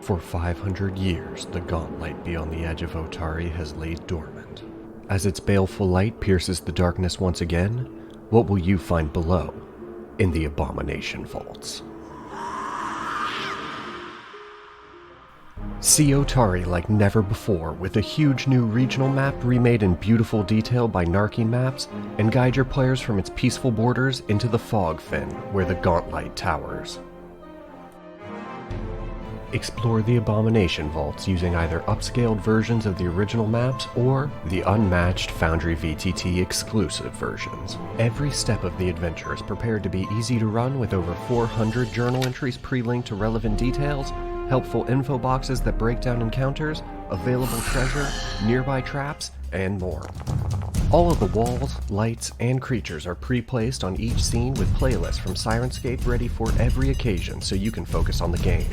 For 500 years, the Gauntlight beyond the edge of Otari has laid dormant. As its baleful light pierces the darkness once again, what will you find below, in the Abomination Vaults? See Otari like never before with a huge new regional map remade in beautiful detail by Narky Maps, and guide your players from its peaceful borders into the fog fin where the Gauntlight towers. Explore the Abomination Vaults using either upscaled versions of the original maps or the unmatched Foundry VTT exclusive versions. Every step of the adventure is prepared to be easy to run with over 400 journal entries pre-linked to relevant details, helpful info boxes that break down encounters, available treasure, nearby traps, and more. All of the walls, lights, and creatures are pre-placed on each scene with playlists from SyrinScape ready for every occasion so you can focus on the game.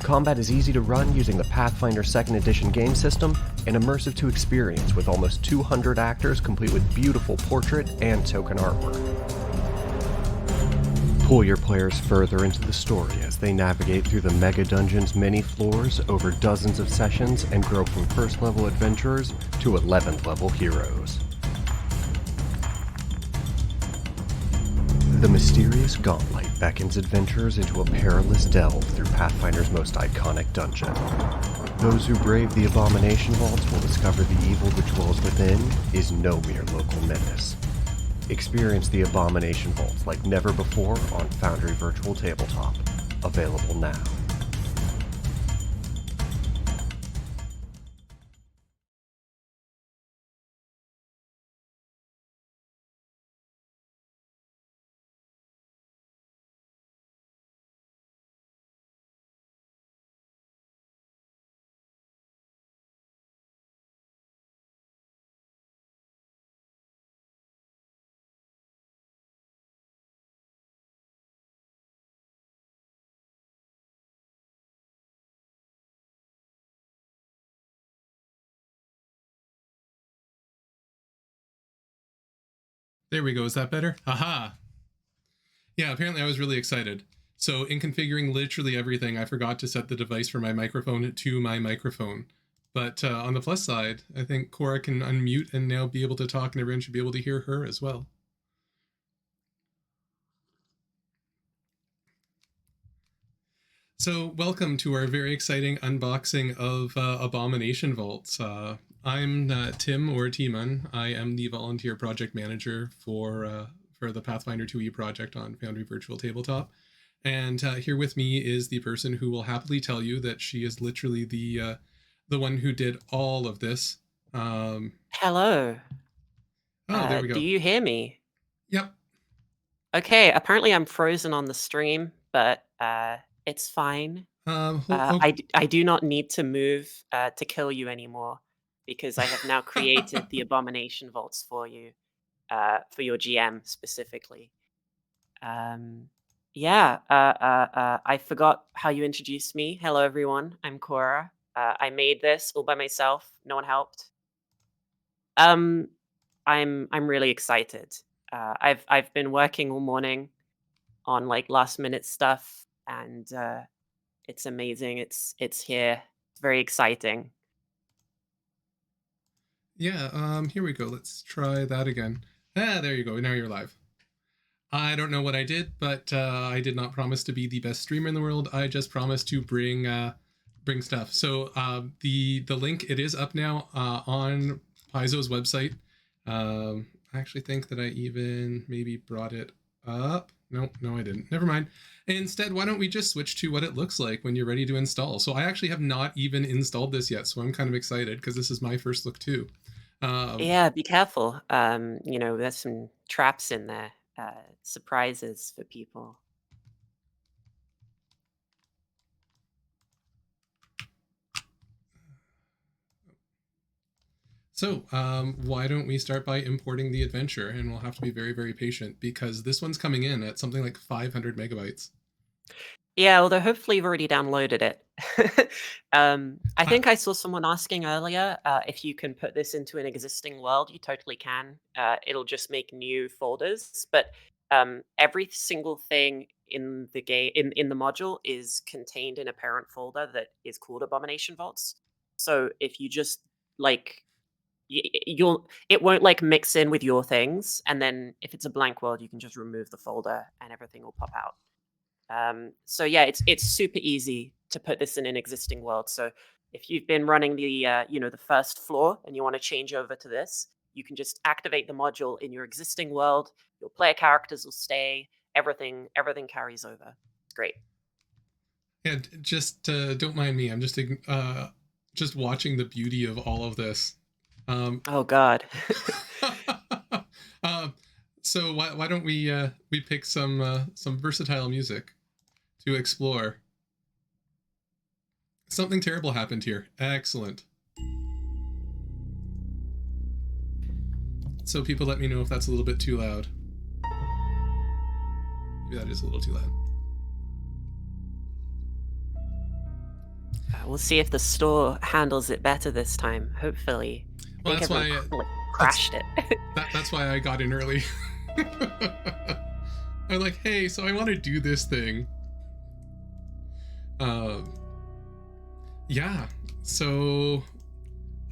Combat is easy to run using the Pathfinder 2nd Edition game system and immersive to experience with almost 200 actors complete with beautiful portrait and token artwork. Pull your players further into the story as they navigate through the Mega Dungeon's many floors over dozens of sessions and grow from first level adventurers to 11th level heroes. The mysterious Gauntlight beckons adventurers into a perilous delve through Pathfinder's most iconic dungeon. Those who brave the Abomination Vaults will discover the evil that dwells within is no mere local menace. Experience the Abomination Vaults like never before on Foundry Virtual Tabletop. Available now. There we go. Is that better? Haha. Yeah, apparently I was really excited. So in configuring literally everything, I forgot to set the device for my microphone to my microphone. But on the plus side, I think Cora can unmute and now be able to talk, and everyone should be able to hear her as well. So welcome to our very exciting unboxing of Abomination Vaults. I'm Tim, or Timon. I am the volunteer project manager for the Pathfinder 2e project on Foundry Virtual Tabletop. And here with me is the person who will happily tell you that she is literally the one who did all of this. Hello. Oh, there we go. Do you hear me? Yep. Okay, apparently I'm frozen on the stream, but it's fine. Okay. I do not need to move to kill you anymore because I have now created the Abomination Vaults for you, for your GM specifically. Yeah, I forgot how you introduced me. Hello, everyone. I'm Cora. I made this all by myself. No one helped. I'm really excited. I've been working all morning on like last minute stuff, and it's amazing. It's here. It's very exciting. Yeah, here we go. Let's try that again. Ah, there you go. Now you're live. I don't know what I did, but I did not promise to be the best streamer in the world. I just promised to bring stuff. So the link, it is up now on Paizo's website. I actually think that I even maybe brought it up. No, I didn't. Never mind. Instead, why don't we just switch to what it looks like when you're ready to install? So I actually have not even installed this yet, so I'm kind of excited because this is my first look too. Yeah, be careful. There's some traps in there, surprises for people. So why don't we start by importing the adventure, and we'll have to be very, very patient because this one's coming in at something like 500 megabytes. Yeah, although hopefully you've already downloaded it. I think I saw someone asking earlier if you can put this into an existing world. You totally can. It'll just make new folders, but every single thing in the game in the module is contained in a parent folder that is called Abomination Vaults. So if you just like it won't like mix in with your things, and then if it's a blank world, you can just remove the folder and everything will pop out. So yeah, it's super easy to put this in an existing world. So if you've been running the the first floor and you want to change over to this, you can just activate the module in your existing world. Your player characters will stay. Everything carries over. It's great. Yeah, just don't mind me. I'm just watching the beauty of all of this. Oh God. So why don't we pick some versatile music to explore? Something terrible happened here. Excellent. So people let me know if that's a little bit too loud. Maybe that is a little too loud. We'll see if the store handles it better this time. Hopefully. Well, that's why crashed it. That's why I got in early. I'm like, hey, so I want to do this thing. Yeah. So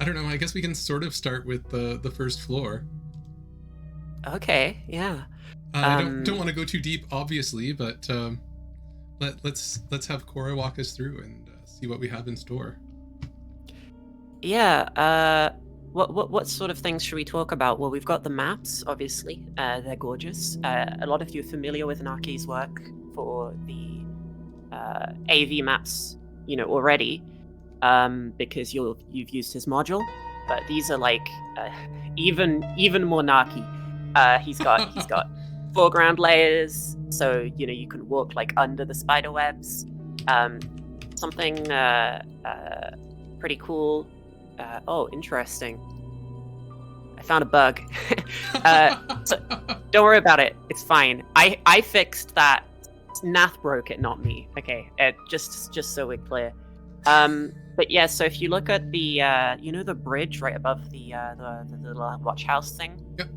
I don't know. I guess we can sort of start with the first floor. Okay. Yeah. I don't want to go too deep, obviously, but let's have Cora walk us through and see what we have in store. Yeah. What sort of things should we talk about? Well, we've got the maps, obviously. They're gorgeous. A lot of you are familiar with Naki's work for the AV maps, already, because you've used his module. But these are like even more Naki. He's got foreground layers, so you can walk like under the spider webs. Something pretty cool. Oh, interesting. I found a bug. So don't worry about it. It's fine. I fixed that. Nath broke it, not me. Okay, just so we're clear. But yeah, so if you look at the the bridge right above the little watch house thing. Yep.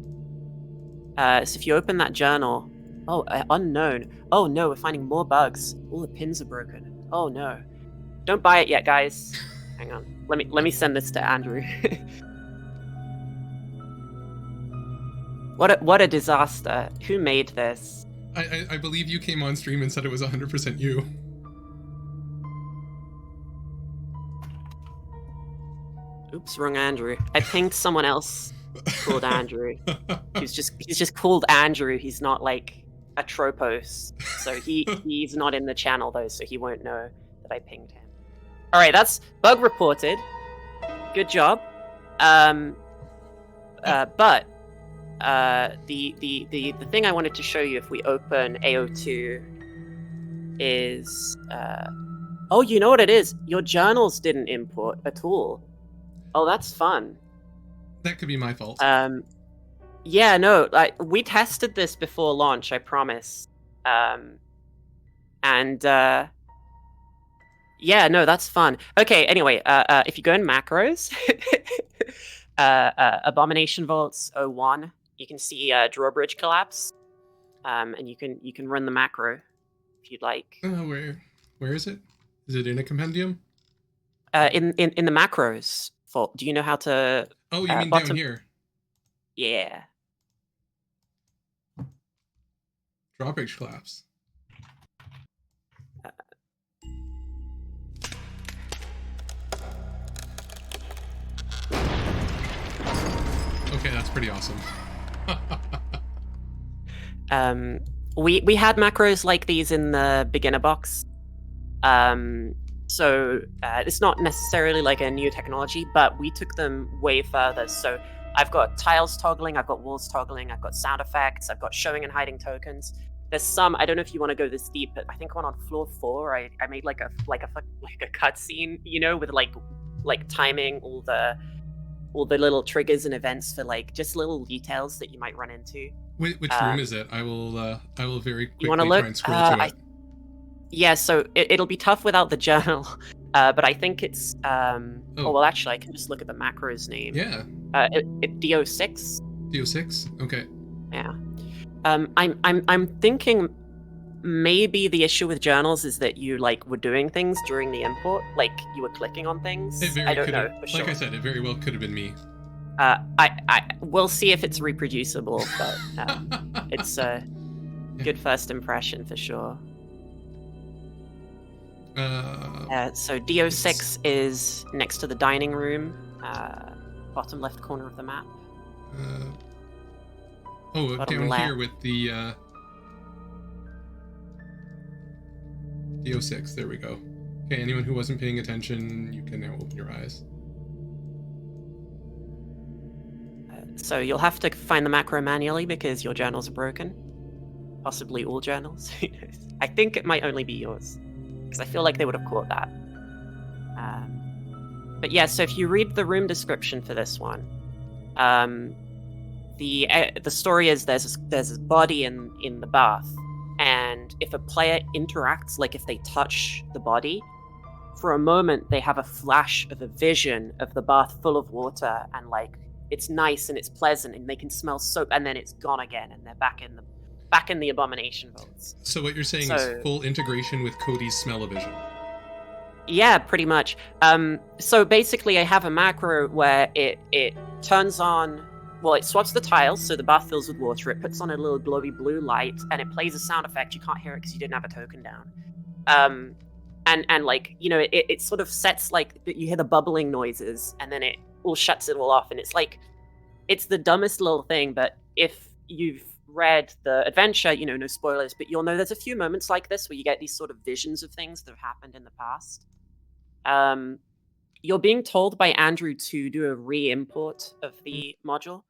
So if you open that journal, unknown. Oh no, we're finding more bugs. All the pins are broken. Oh no. Don't buy it yet, guys. Hang on. Let me send this to Andrew. What a disaster. Who made this? I believe you came on stream and said it was 100% you. Oops, wrong Andrew. I pinged someone else called Andrew. He's just called Andrew. He's not like a tropos. So he's not in the channel though, so he won't know that I pinged him. All right, that's bug reported. Good job. But the thing I wanted to show you if we open AO2 is oh, you know what it is? Your journals didn't import at all. Oh, that's fun. That could be my fault. Yeah, no, we tested this before launch, I promise. Yeah, no, that's fun. Okay, anyway, if you go in macros, Abomination Vaults 01, you can see drawbridge collapse, and you can run the macro if you'd like. Where is it? Is it in a compendium? In the macros vault. Do you know how to? Oh, you mean down here? Yeah. Drawbridge collapse. Okay, that's pretty awesome. We had macros like these in the beginner box. So it's not necessarily like a new technology, but we took them way further. So I've got tiles toggling, I've got walls toggling, I've got sound effects, I've got showing and hiding tokens. There's some, I don't know if you want to go this deep, but I think one on floor 4, I made like a cutscene, with like timing all the little triggers and events for like just little details that you might run into. Which room is it? I will very quickly try and scroll through it. Yeah, so it'll be tough without the journal, but I think it's Oh well, actually, I can just look at the macro's name. Yeah. DO6. DO6. Okay. Yeah. I'm thinking maybe the issue with journals is that you like were doing things during the import, like you were clicking on things. I don't know for sure. Like I said, it very well could have been me. We'll see if it's reproducible, but it's a good first impression for sure. So DO6 is next to the dining room, bottom left corner of the map. Down left. here with the DO6. There we go. Okay, anyone who wasn't paying attention, you can now open your eyes. So you'll have to find the macro manually because your journals are broken. Possibly all journals. Who knows? I think it might only be yours, because I feel like they would have caught that. But yeah, so if you read the room description for this one, the story is there's a body in the bath, and if a player interacts, like if they touch the body, for a moment they have a flash of a vision of the bath full of water, and like it's nice and it's pleasant and they can smell soap, and then it's gone again and they're back in the Abomination vaults. So what you're saying is full integration with Cody's smell-o-vision. Yeah, pretty much. So basically I have a macro where it turns on, well, it swaps the tiles, so the bath fills with water, it puts on a little glowy blue light, and it plays a sound effect. You can't hear it because you didn't have a token down. And like, you know, it sort of sets, like, you hear the bubbling noises, and then it all shuts it all off, and it's like, it's the dumbest little thing, but if you've read the adventure, you know, no spoilers, but you'll know there's a few moments like this where you get these sort of visions of things that have happened in the past. You're being told by Andrew to do a re-import of the module.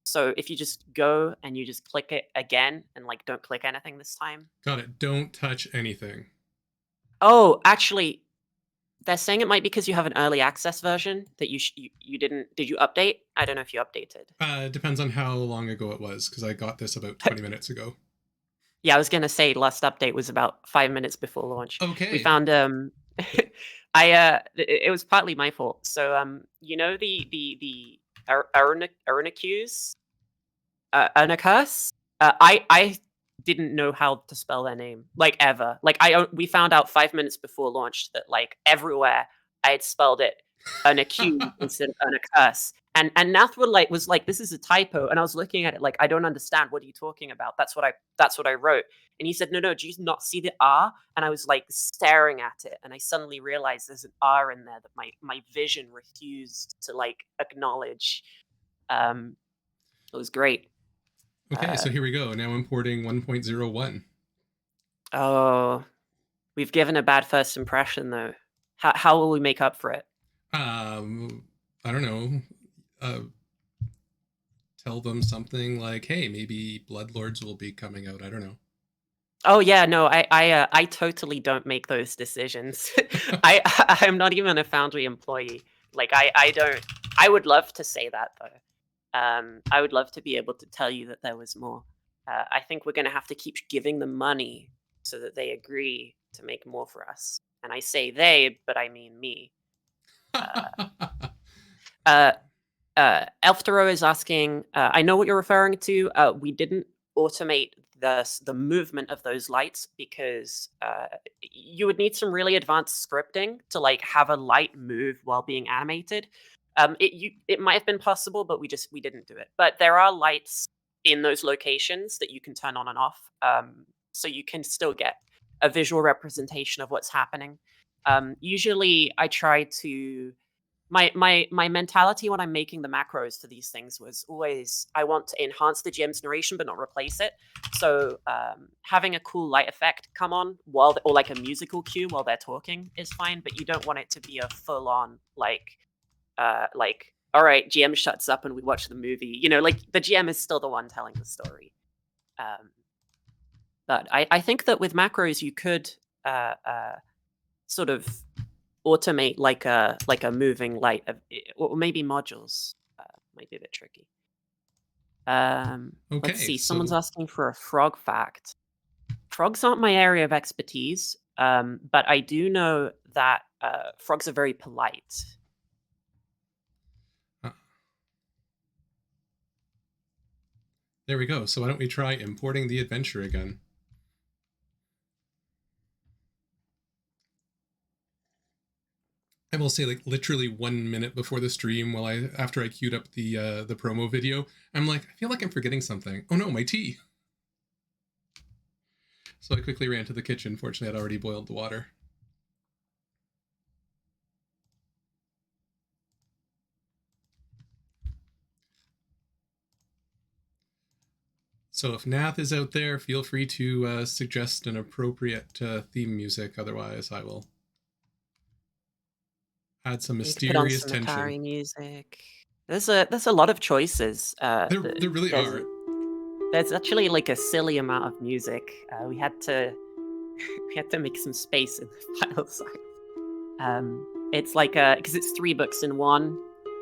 So if you just go and you just click it again and like don't click anything this time. Got it. Don't touch anything. Oh, actually, they're saying it might be because you have an early access version that you didn't. Did you update? I don't know if you updated. Depends on how long ago it was, because I got this about 20 minutes ago. Yeah, I was gonna say last update was about 5 minutes before launch. Okay. We found it was partly my fault. So you know the Urnicus? Urnicus? I didn't know how to spell their name, like, ever. Like, we found out 5 minutes before launch that, like, everywhere I had spelled it Urnicus instead of Urnicus. And Nathwood was like, this is a typo. And I was looking at it like, I don't understand. What are you talking about? That's what I wrote. And he said, no, do you not see the R? And I was like staring at it. And I suddenly realized there's an R in there that my vision refused to like acknowledge. It was great. Okay, so here we go. Now importing 1.01. Oh, we've given a bad first impression though. How will we make up for it? I don't know. Tell them something like, hey, maybe Bloodlords will be coming out. I don't know. Oh yeah, no, I totally don't make those decisions. I'm not even a Foundry employee. Like I would love to say that though. I would love to be able to tell you that there was more. I think we're going to have to keep giving them money so that they agree to make more for us. And I say they, but I mean me. Elftero is asking, I know what you're referring to. We didn't automate the movement of those lights because you would need some really advanced scripting to like have a light move while being animated. It might have been possible, but we didn't do it. But there are lights in those locations that you can turn on and off, so you can still get a visual representation of what's happening. Usually, I try to my mentality when I'm making the macros for these things was always I want to enhance the GM's narration but not replace it. So having a cool light effect come on or like a musical cue while they're talking is fine, but you don't want it to be a full on like all right, GM shuts up and we watch the movie. You know, like the GM is still the one telling the story. But I think that with macros you could sort of automate like a moving light, or maybe modules. Might be a bit tricky. Okay, let's see. Someone's asking for a frog fact. Frogs aren't my area of expertise, but I do know that frogs are very polite. There we go. So why don't we try importing the adventure again? will say, like, literally 1 minute before the stream, after I queued up the promo video, I'm like, I feel like I'm forgetting something. Oh no, my tea. So I quickly ran to the kitchen. Fortunately, I'd already boiled the water. So if Nath is out there, feel free to suggest an appropriate theme music. Otherwise, I will add some mysterious put on some tension. Otari music. There's a lot of choices. There really are. There's actually like a silly amount of music. We had to make some space in the file size. It's like because it's 3 books in one,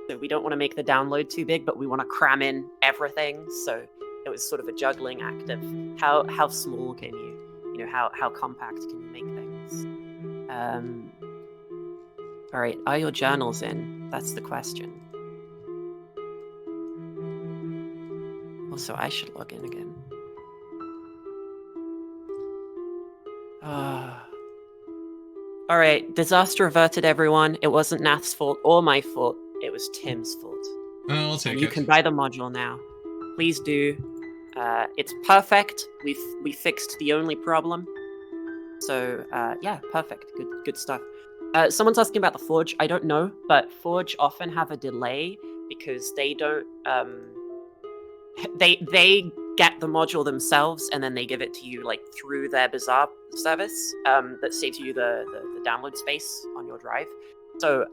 so we don't want to make the download too big, but we want to cram in everything. So it was sort of a juggling act of how small can you how compact can you make things. All right, are your journals in? That's the question. Also, I should log in again. All right, disaster averted, everyone. It wasn't Nath's fault or my fault. It was Tim's fault. I'll take it. You can buy the module now. Please do. It's perfect. We fixed the only problem. So yeah, perfect. Good stuff. Someone's asking about the Forge. I don't know, but Forge often have a delay because they don't. They get the module themselves and then they give it to you like through their Bazaar service that saves you the download space on your drive. So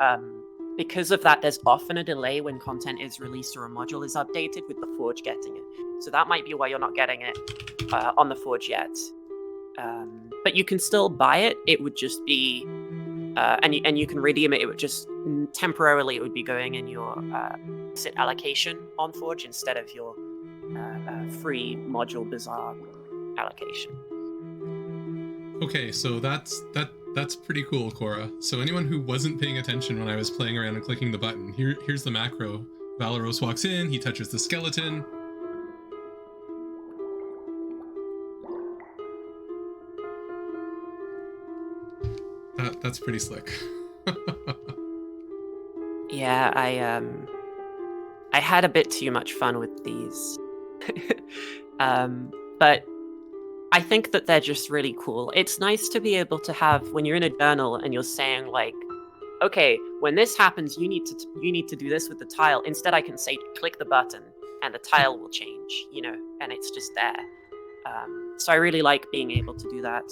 because of that, there's often a delay when content is released or a module is updated with the Forge getting it. So that might be why you're not getting it on the Forge yet. But you can still buy it. It would just be, and you can redeem it. It would just temporarily, it would be going in your sit allocation on Forge instead of your free module Bazaar allocation. Okay, so that's pretty cool, Cora. So anyone who wasn't paying attention when I was playing around and clicking the button, here's the macro. Valeros walks in, he touches the skeleton. That's pretty slick. Yeah, I had a bit too much fun with these. But I think that they're just really cool. It's nice to be able to have, when you're in a journal and you're saying like, okay, when this happens, you need to do this with the tile. Instead, I can say, click the button and the tile will change, and it's just there. So I really like being able to do that.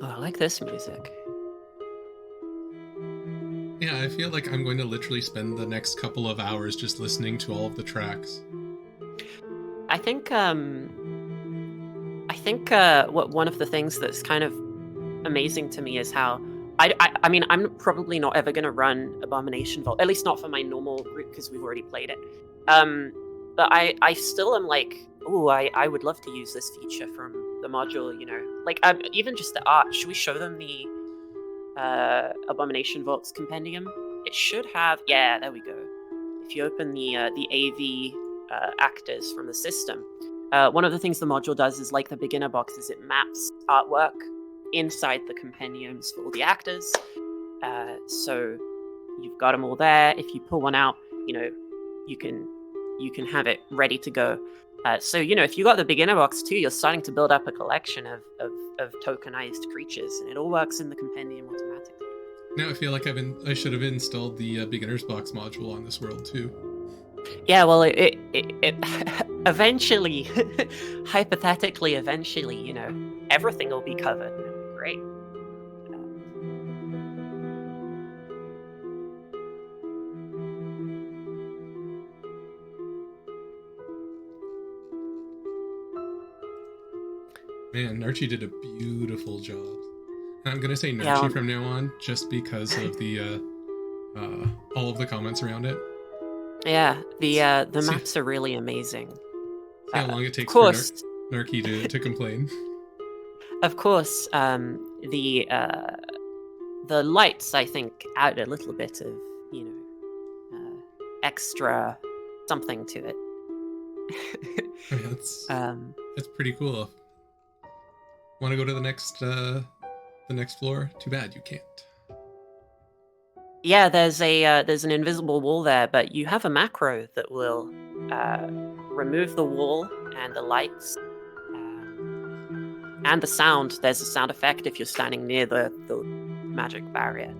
Oh, I like this music. Yeah, I feel like I'm going to literally spend the next couple of hours just listening to all of the tracks. I think what one of the things that's kind of amazing to me is how I mean, I'm probably not ever going to run Abomination Vault, at least not for my normal group because we've already played it. But I still am like, oh, I would love to use this feature from the module, like even just the art. Should we show them the Abomination Vault's compendium? It should have, yeah, there we go. If you open the AV actors from the system, one of the things the module does is, like the beginner box, is it maps artwork inside the compendiums for all the actors. So you've got them all there. If you pull one out, you can have it ready to go. So if you got the beginner box too, you're starting to build up a collection of tokenized creatures, and it all works in the compendium automatically. Now I feel like I should have installed the beginner's box module on this world too. Yeah, well, it eventually, hypothetically, everything will be covered, and it'll be great. Man, Archie did a beautiful job. And I'm gonna say Narchi from now on, just because of the all of the comments around it. Yeah, the maps are really amazing. See how long it takes for Narky to complain. Of course, the lights, I think, add a little bit of extra something to it. I mean, that's pretty cool. Want to go to the next floor? Too bad you can't. Yeah, there's an invisible wall there, but you have a macro that will remove the wall and the lights and the sound. There's a sound effect if you're standing near the magic barrier.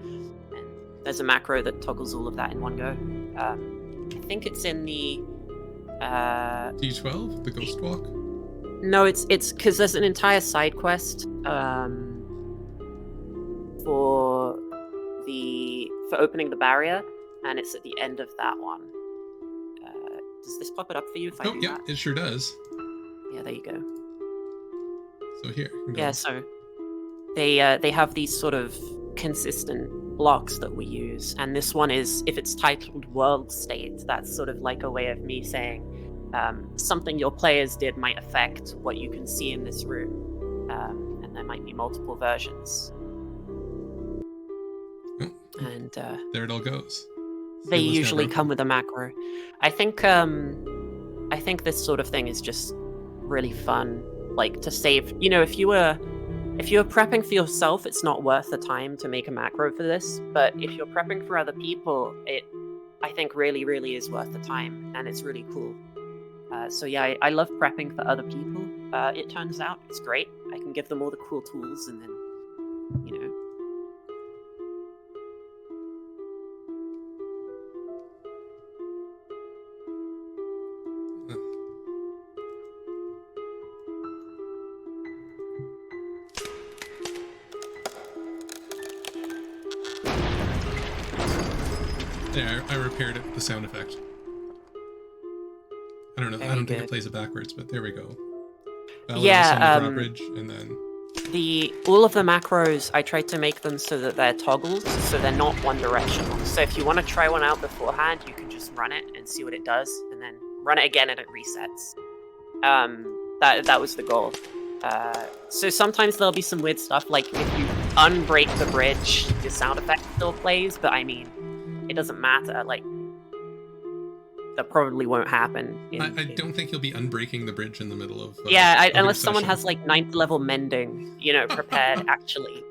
And there's a macro that toggles all of that in one go. I think it's in the D12, the Ghost Walk. No, it's because there's an entire side quest for opening the barrier, and it's at the end of that one. Does this pop it up for you if I do yeah, that? it sure does. Yeah, there you go. So here. Yeah, so they have these sort of consistent blocks that we use, and this one is, if it's titled World State, that's sort of like a way of me saying something your players did might affect what you can see in this room, and there might be multiple versions. And there it all goes. They usually come with a macro. I think this sort of thing is just really fun, like to save. You know, if you were prepping for yourself, it's not worth the time to make a macro for this. But if you're prepping for other people, I think really, really is worth the time, and it's really cool. So yeah, I love prepping for other people. It turns out it's great. I can give them all the cool tools, and then, you know. Yeah, I repaired it with the sound effect. I don't know. I don't think it plays it backwards, but there we go. Yeah, drawbridge, and then all of the macros, I tried to make them so that they're toggled, so they're not one directional. So if you want to try one out beforehand, you can just run it and see what it does, and then run it again and it resets. That was the goal. So sometimes there'll be some weird stuff, like if you unbreak the bridge, the sound effect still plays, but I mean, it doesn't matter. Like, that probably won't happen. I don't think you'll be unbreaking the bridge in the middle of unless someone has like 9th level mending, prepared actually.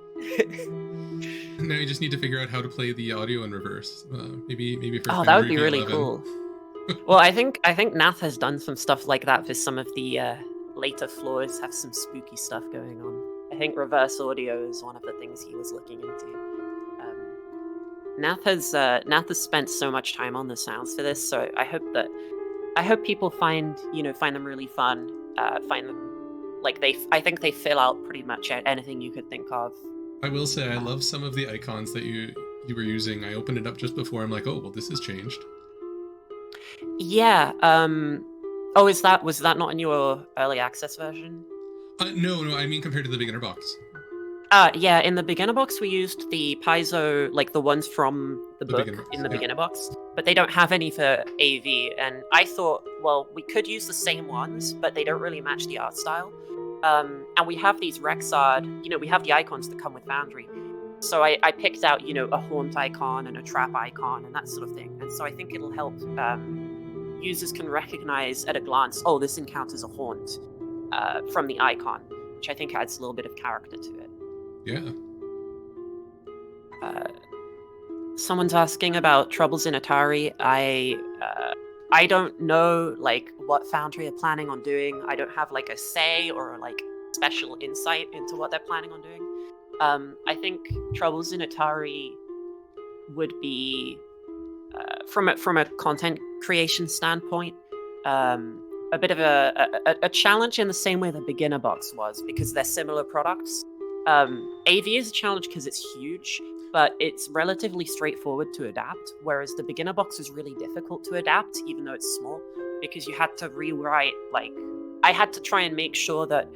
Now you just need to figure out how to play the audio in reverse. Maybe for that would be Foundry really 11. cool. Well, I think Nath has done some stuff like that for some of the later floors. Have some spooky stuff going on. I think reverse audio is one of the things he was looking into. Nath has spent so much time on the sounds for this, so I hope people find them really fun. Find them I think they fill out pretty much anything you could think of. I will say I love some of the icons that you were using. I opened it up just before. I'm like, oh well, this has changed. Yeah. Was that not in your early access version? No. I mean compared to the beginner box. Yeah, in the beginner box we used the Paizo, like the ones from the book in the beginner box, but they don't have any for AV, and I thought, well, we could use the same ones, but they don't really match the art style. And we have these Rexard, we have the icons that come with Foundry. So I picked out, a haunt icon and a trap icon and that sort of thing. And so I think it'll help users can recognize at a glance, oh, this encounters a haunt from the icon, which I think adds a little bit of character to it. Yeah. Someone's asking about troubles in Otari. I don't know what Foundry are planning on doing. I don't have a say or special insight into what they're planning on doing. I think troubles in Otari would be from a content creation standpoint a bit of a challenge in the same way the beginner box was, because they're similar products. AV is a challenge because it's huge, but it's relatively straightforward to adapt, whereas the beginner box is really difficult to adapt, even though it's small, because you had to rewrite, I had to try and make sure that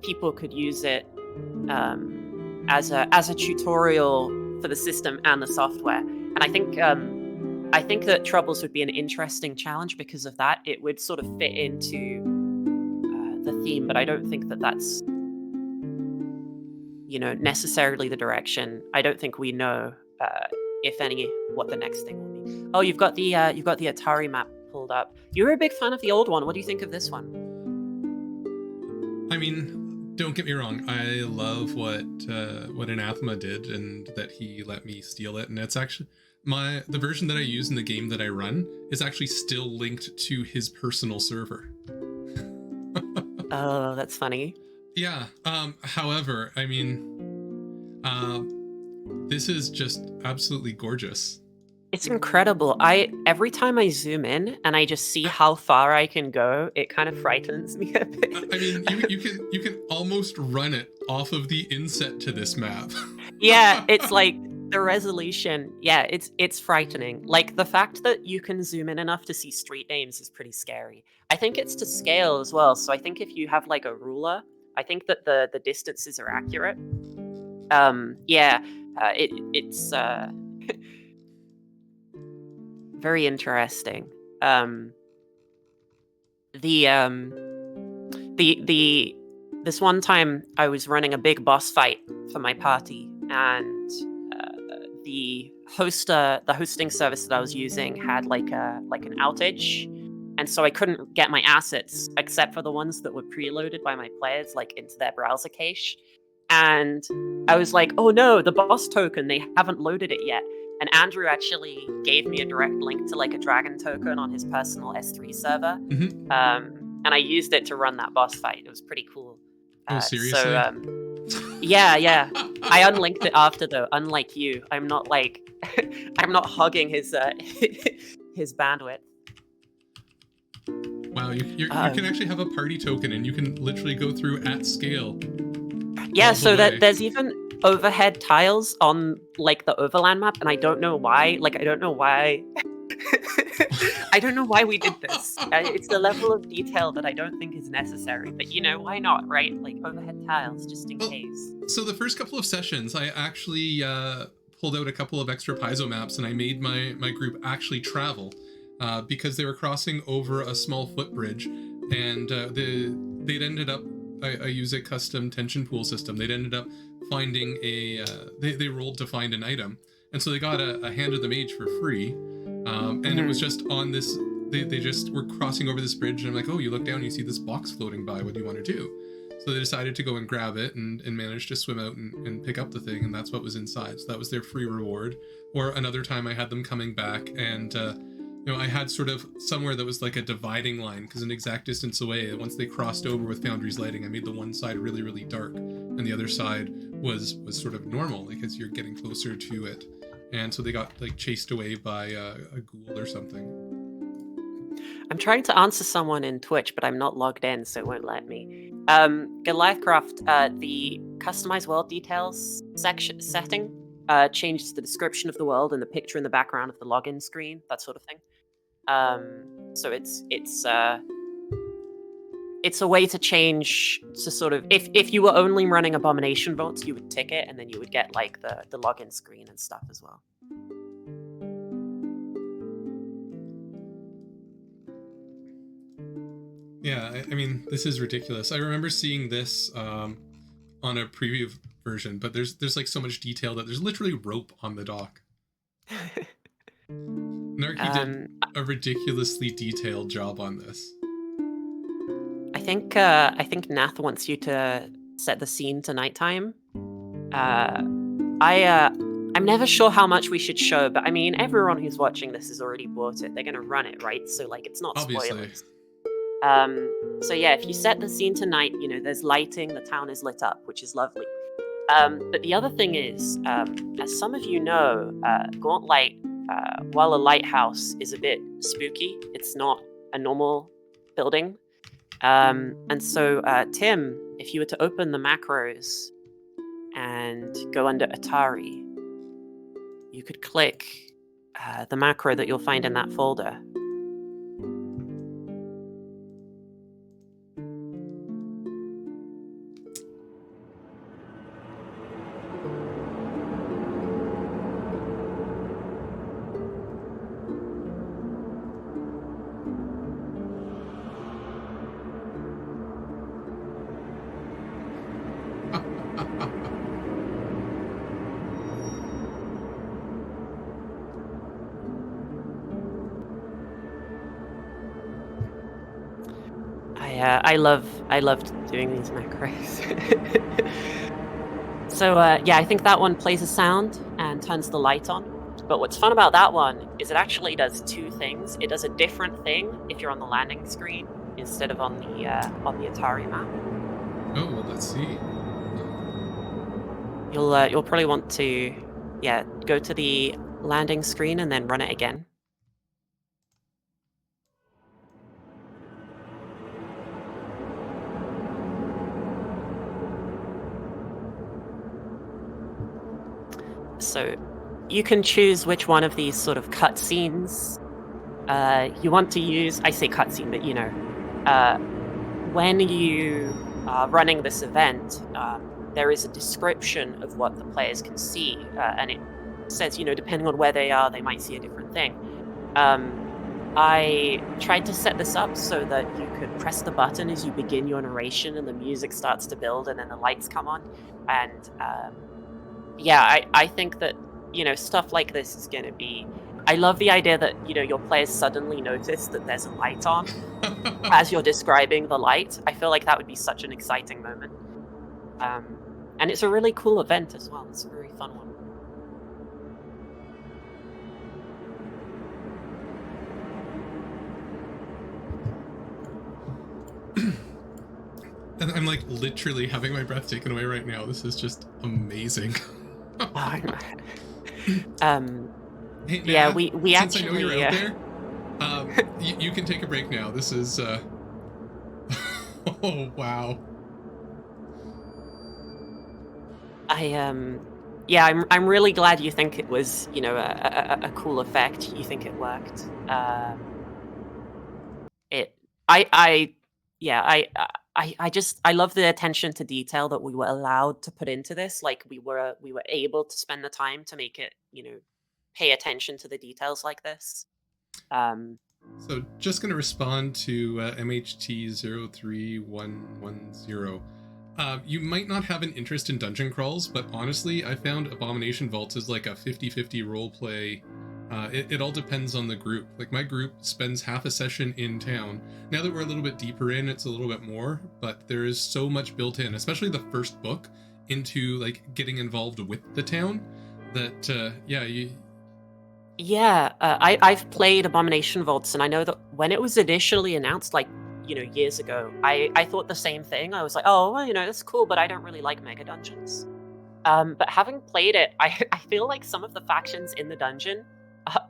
people could use it as a tutorial for the system and the software. And I think that Troubles would be an interesting challenge because of that. It would sort of fit into the theme, but I don't think that that's necessarily the direction. I don't think we know, if any, what the next thing will be. Oh, you've got the Atari map pulled up. You were a big fan of the old one. What do you think of this one? I mean, Don't get me wrong. I love what Anathema did, and that he let me steal it. And it's actually the version that I use in the game that I run is actually still linked to his personal server. Oh, that's funny. Yeah. However, I mean, this is just absolutely gorgeous. It's incredible. Every time I zoom in and I just see how far I can go, it kind of frightens me a bit. I mean, you can almost run it off of the inset to this map. Yeah, it's like the resolution. Yeah, it's frightening. Like the fact that you can zoom in enough to see street names is pretty scary. I think it's to scale as well. So I think if you have like a ruler, I think that the distances are accurate. It's very interesting. This one time I was running a big boss fight for my party, and the hosting service that I was using had like an outage, and so I couldn't get my assets except for the ones that were preloaded by my players, like into their browser cache. And I was like, oh no, the boss token, they haven't loaded it yet. And Andrew actually gave me a direct link to like a dragon token on his personal S3 server. Mm-hmm. And I used it to run that boss fight. It was pretty cool. Oh, seriously? So, yeah. I unlinked it after though, unlike you. I'm not like, I'm not hogging his his bandwidth. Wow, you can actually have a party token and you can literally go through at scale. Yeah, so that there's even overhead tiles on like the overland map, and I don't know why. I don't know why we did this. It's the level of detail that I don't think is necessary, but why not, right? Like overhead tiles just in case. So the first couple of sessions I actually pulled out a couple of extra Paizo maps, and I made my group actually travel because they were crossing over a small footbridge, and they'd ended up, I use a custom tension pool system. They'd ended up finding they rolled to find an item, and so they got a Hand of the Mage for free, and it was just on this, they just were crossing over this bridge, and I'm like, oh, you look down and you see this box floating by, what do you want to do? So they decided to go and grab it and managed to swim out and pick up the thing, and that's what was inside. So that was their free reward. Or another time I had them coming back, and I had sort of somewhere that was like a dividing line, because an exact distance away, once they crossed over with Foundry's lighting, I made the one side really, really dark, and the other side was sort of normal, because you're getting closer to it. And so they got like chased away by a ghoul or something. I'm trying to answer someone in Twitch, but I'm not logged in, so it won't let me. Goliathcraft, the customize world details setting changes the description of the world and the picture in the background of the login screen, that sort of thing. So it's a way to change to sort of, if you were only running Abomination votes, you would tick it, and then you would get like the login screen and stuff as well. Yeah, I mean, this is ridiculous. I remember seeing this on a preview version, but there's like so much detail that there's literally rope on the dock. Narky did a ridiculously detailed job on this. I think Nath wants you to set the scene to nighttime. I'm never sure how much we should show, but I mean, everyone who's watching this has already bought it. They're gonna run it, right? So like, it's not Obviously. Spoilers. So yeah, if you set the scene to night, there's lighting, the town is lit up, which is lovely. But the other thing is, as some of you know, Gauntlight, while a lighthouse is a bit spooky, it's not a normal building. And so, Tim, if you were to open the macros and go under Otari, you could click the macro that you'll find in that folder. I loved doing these macros. So yeah, I think that one plays a sound and turns the light on. But what's fun about that one is it actually does two things. It does a different thing if you're on the landing screen instead of on the Atari map. Oh, well, let's see. You'll probably want to go to the landing screen and then run it again. So you can choose which one of these sort of cutscenes you want to use. I say cutscene, but when you are running this event, there is a description of what the players can see, and it says, depending on where they are, they might see a different thing. I tried to set this up so that you could press the button as you begin your narration and the music starts to build and then the lights come on. And I think that, stuff like this is going to be... I love the idea that, your players suddenly notice that there's a light on as you're describing the light. I feel like that would be such an exciting moment. And it's a really cool event as well. It's a very fun one. And I'm like literally having my breath taken away right now. This is just amazing. Hey, Nat, we since actually... I know you're out there, you can take a break now. This is... oh, wow. I'm really glad you think it was, a cool effect. You think it worked. I love the attention to detail that we were allowed to put into this. Like we were able to spend the time to make it, pay attention to the details like this. So just going to respond to MHT03110. You might not have an interest in dungeon crawls, but honestly, I found Abomination Vaults is like a 50-50 roleplay. It all depends on the group. Like my group spends half a session in town. Now that we're a little bit deeper in, it's a little bit more, but there is so much built in, especially the first book, into like getting involved with the town that, I've played Abomination Vaults, and I know that when it was initially announced, like, years ago, I thought the same thing. I was like, oh, well, that's cool, but I don't really like mega dungeons. But having played it, I feel like some of the factions in the dungeon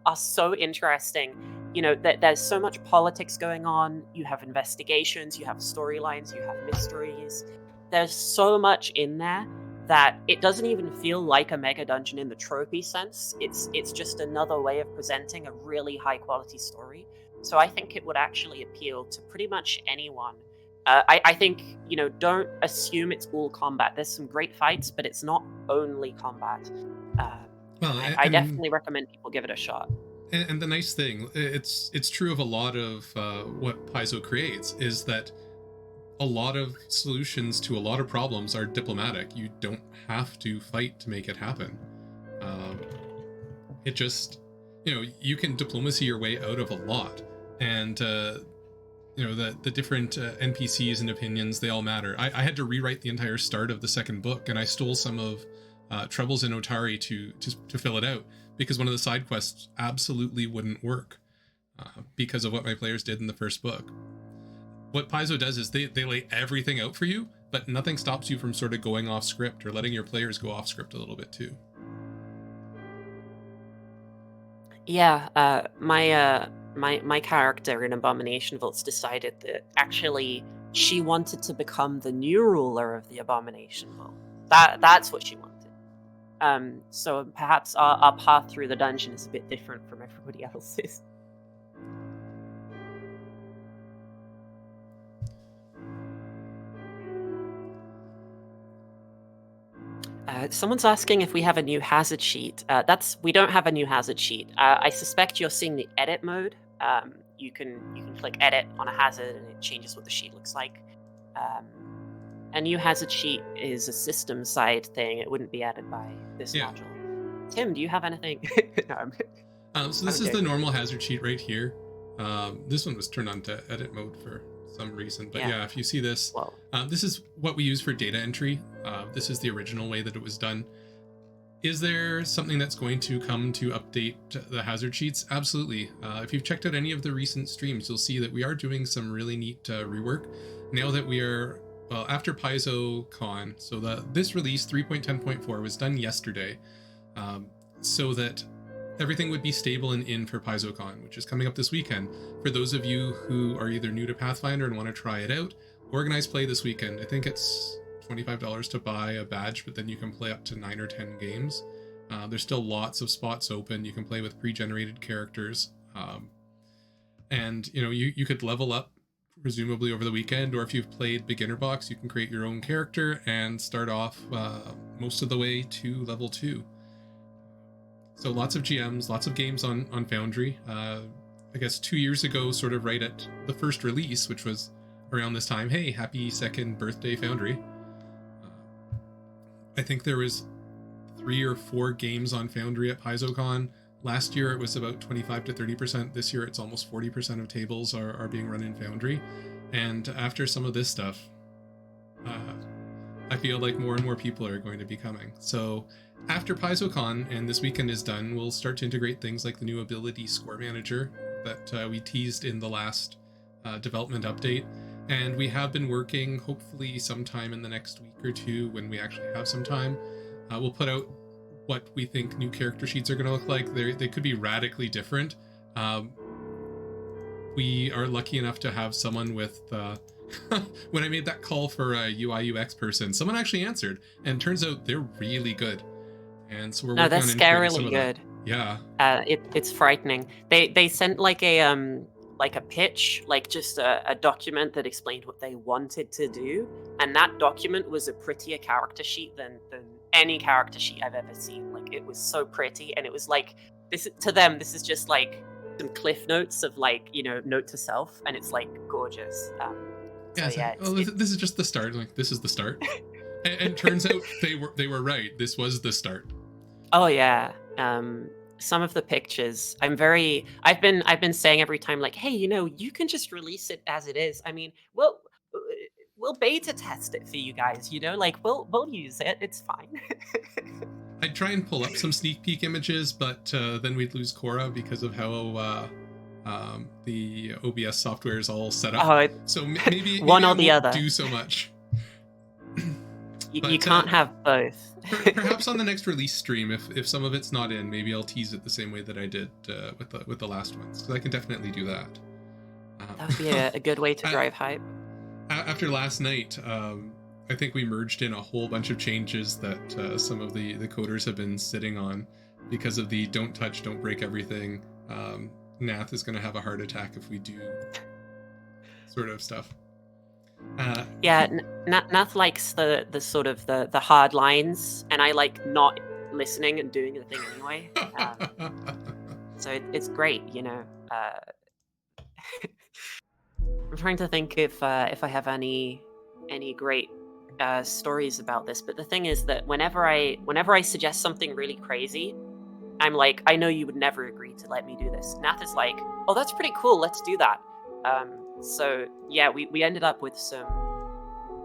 are so interesting. That there's so much politics going on. You have investigations, you have storylines, you have mysteries. There's so much in there that it doesn't even feel like a mega dungeon in the tropey sense. It's just another way of presenting a really high quality story. So I think it would actually appeal to pretty much anyone. I think, don't assume it's all combat. There's some great fights, but it's not only combat. I definitely recommend people give it a shot. And the nice thing, it's true of a lot of what Paizo creates, is that a lot of solutions to a lot of problems are diplomatic. You don't have to fight to make it happen. It just, you can diplomacy your way out of a lot. And, the different NPCs and opinions, they all matter. I had to rewrite the entire start of the second book, and I stole some of Troubles in Otari to fill it out, because one of the side quests absolutely wouldn't work because of what my players did in the first book. What Paizo does is they lay everything out for you, but nothing stops you from sort of going off script or letting your players go off script a little bit too. Yeah, my character in Abomination Vaults decided that actually she wanted to become the new ruler of the Abomination Vault. That's what she wanted. So perhaps our path through the dungeon is a bit different from everybody else's. Someone's asking if we have a new hazard sheet. We don't have a new hazard sheet. I suspect you're seeing the edit mode. You can click edit on a hazard and it changes what the sheet looks like. A new hazard sheet is a system side thing. It wouldn't be added by this module. Tim, do you have anything? No, so this is the normal hazard sheet right here. This one was turned on to edit mode for some reason. But Yeah. yeah, if you see this, Well, this is what we use for data entry. This is the original way that it was done. Is there something that's going to come to update the hazard sheets? Absolutely. If you've checked out any of the recent streams, you'll see that we are doing some really neat rework now that we are, well, after Paizo Con. So this release 3.10.4 was done yesterday, so that everything would be stable and in for Paizo Con, which is coming up this weekend. For those of you who are either new to Pathfinder and want to try it out, organize play this weekend. I think it's $25 to buy a badge, but then you can play up to 9 or 10 games. There's still lots of spots open. You can play with pre-generated characters, and you could level up presumably over the weekend, or if you've played beginner box, you can create your own character and start off most of the way to level 2. So lots of GMs, lots of games on Foundry. I guess 2 years ago, sort of right at the first release, which was around this time. Hey, happy 2nd birthday, Foundry. I think there was 3 or 4 games on Foundry at PaizoCon. Last year it was about 25 to 30%. This year it's almost 40% of tables are being run in Foundry. And after some of this stuff, I feel like more and more people are going to be coming. So after PaizoCon and this weekend is done, we'll start to integrate things like the new ability score manager that we teased in the last development update. And we have been working, hopefully sometime in the next week or 2, when we actually have some time, we'll put out what we think new character sheets are going to look like. They could be radically different. We are lucky enough to have someone with... when I made that call for a UI UX person, someone actually answered, and turns out they're really good. And so we're working on integrating some of that. Yeah. It's frightening. They sent like a pitch, like just a document that explained what they wanted to do, and that document was a prettier character sheet than any character sheet I've ever seen. Like, it was so pretty, and it was like, this to them, this is just like some cliff notes of, like, note to self, and it's like gorgeous. This is just the start. Like, this is the start. and turns out they were right. This was the start. Oh yeah. Some of the pictures, I've been saying every time, like, hey, you can just release it as it is. I mean, we'll beta test it for you guys, like we'll use it. It's fine. I'd try and pull up some sneak peek images, but then we'd lose Cora because of how the OBS software is all set up. So maybe one or the other. Do so much. You can't have both. Perhaps on the next release stream, if some of it's not in, maybe I'll tease it the same way that I did with the last ones. So I can definitely do that. That would be a good way to drive hype. After last night, I think we merged in a whole bunch of changes that some of the coders have been sitting on because of the don't touch, don't break everything. Nath is going to have a heart attack if we do sort of stuff. Nath likes the sort of the hard lines, and I like not listening and doing the thing anyway. So it's great, I'm trying to think if I have any great stories about this, but the thing is that whenever I suggest something really crazy, I'm like, I know you would never agree to let me do this. Nath is like, oh, that's pretty cool, let's do that. So yeah, we ended up with some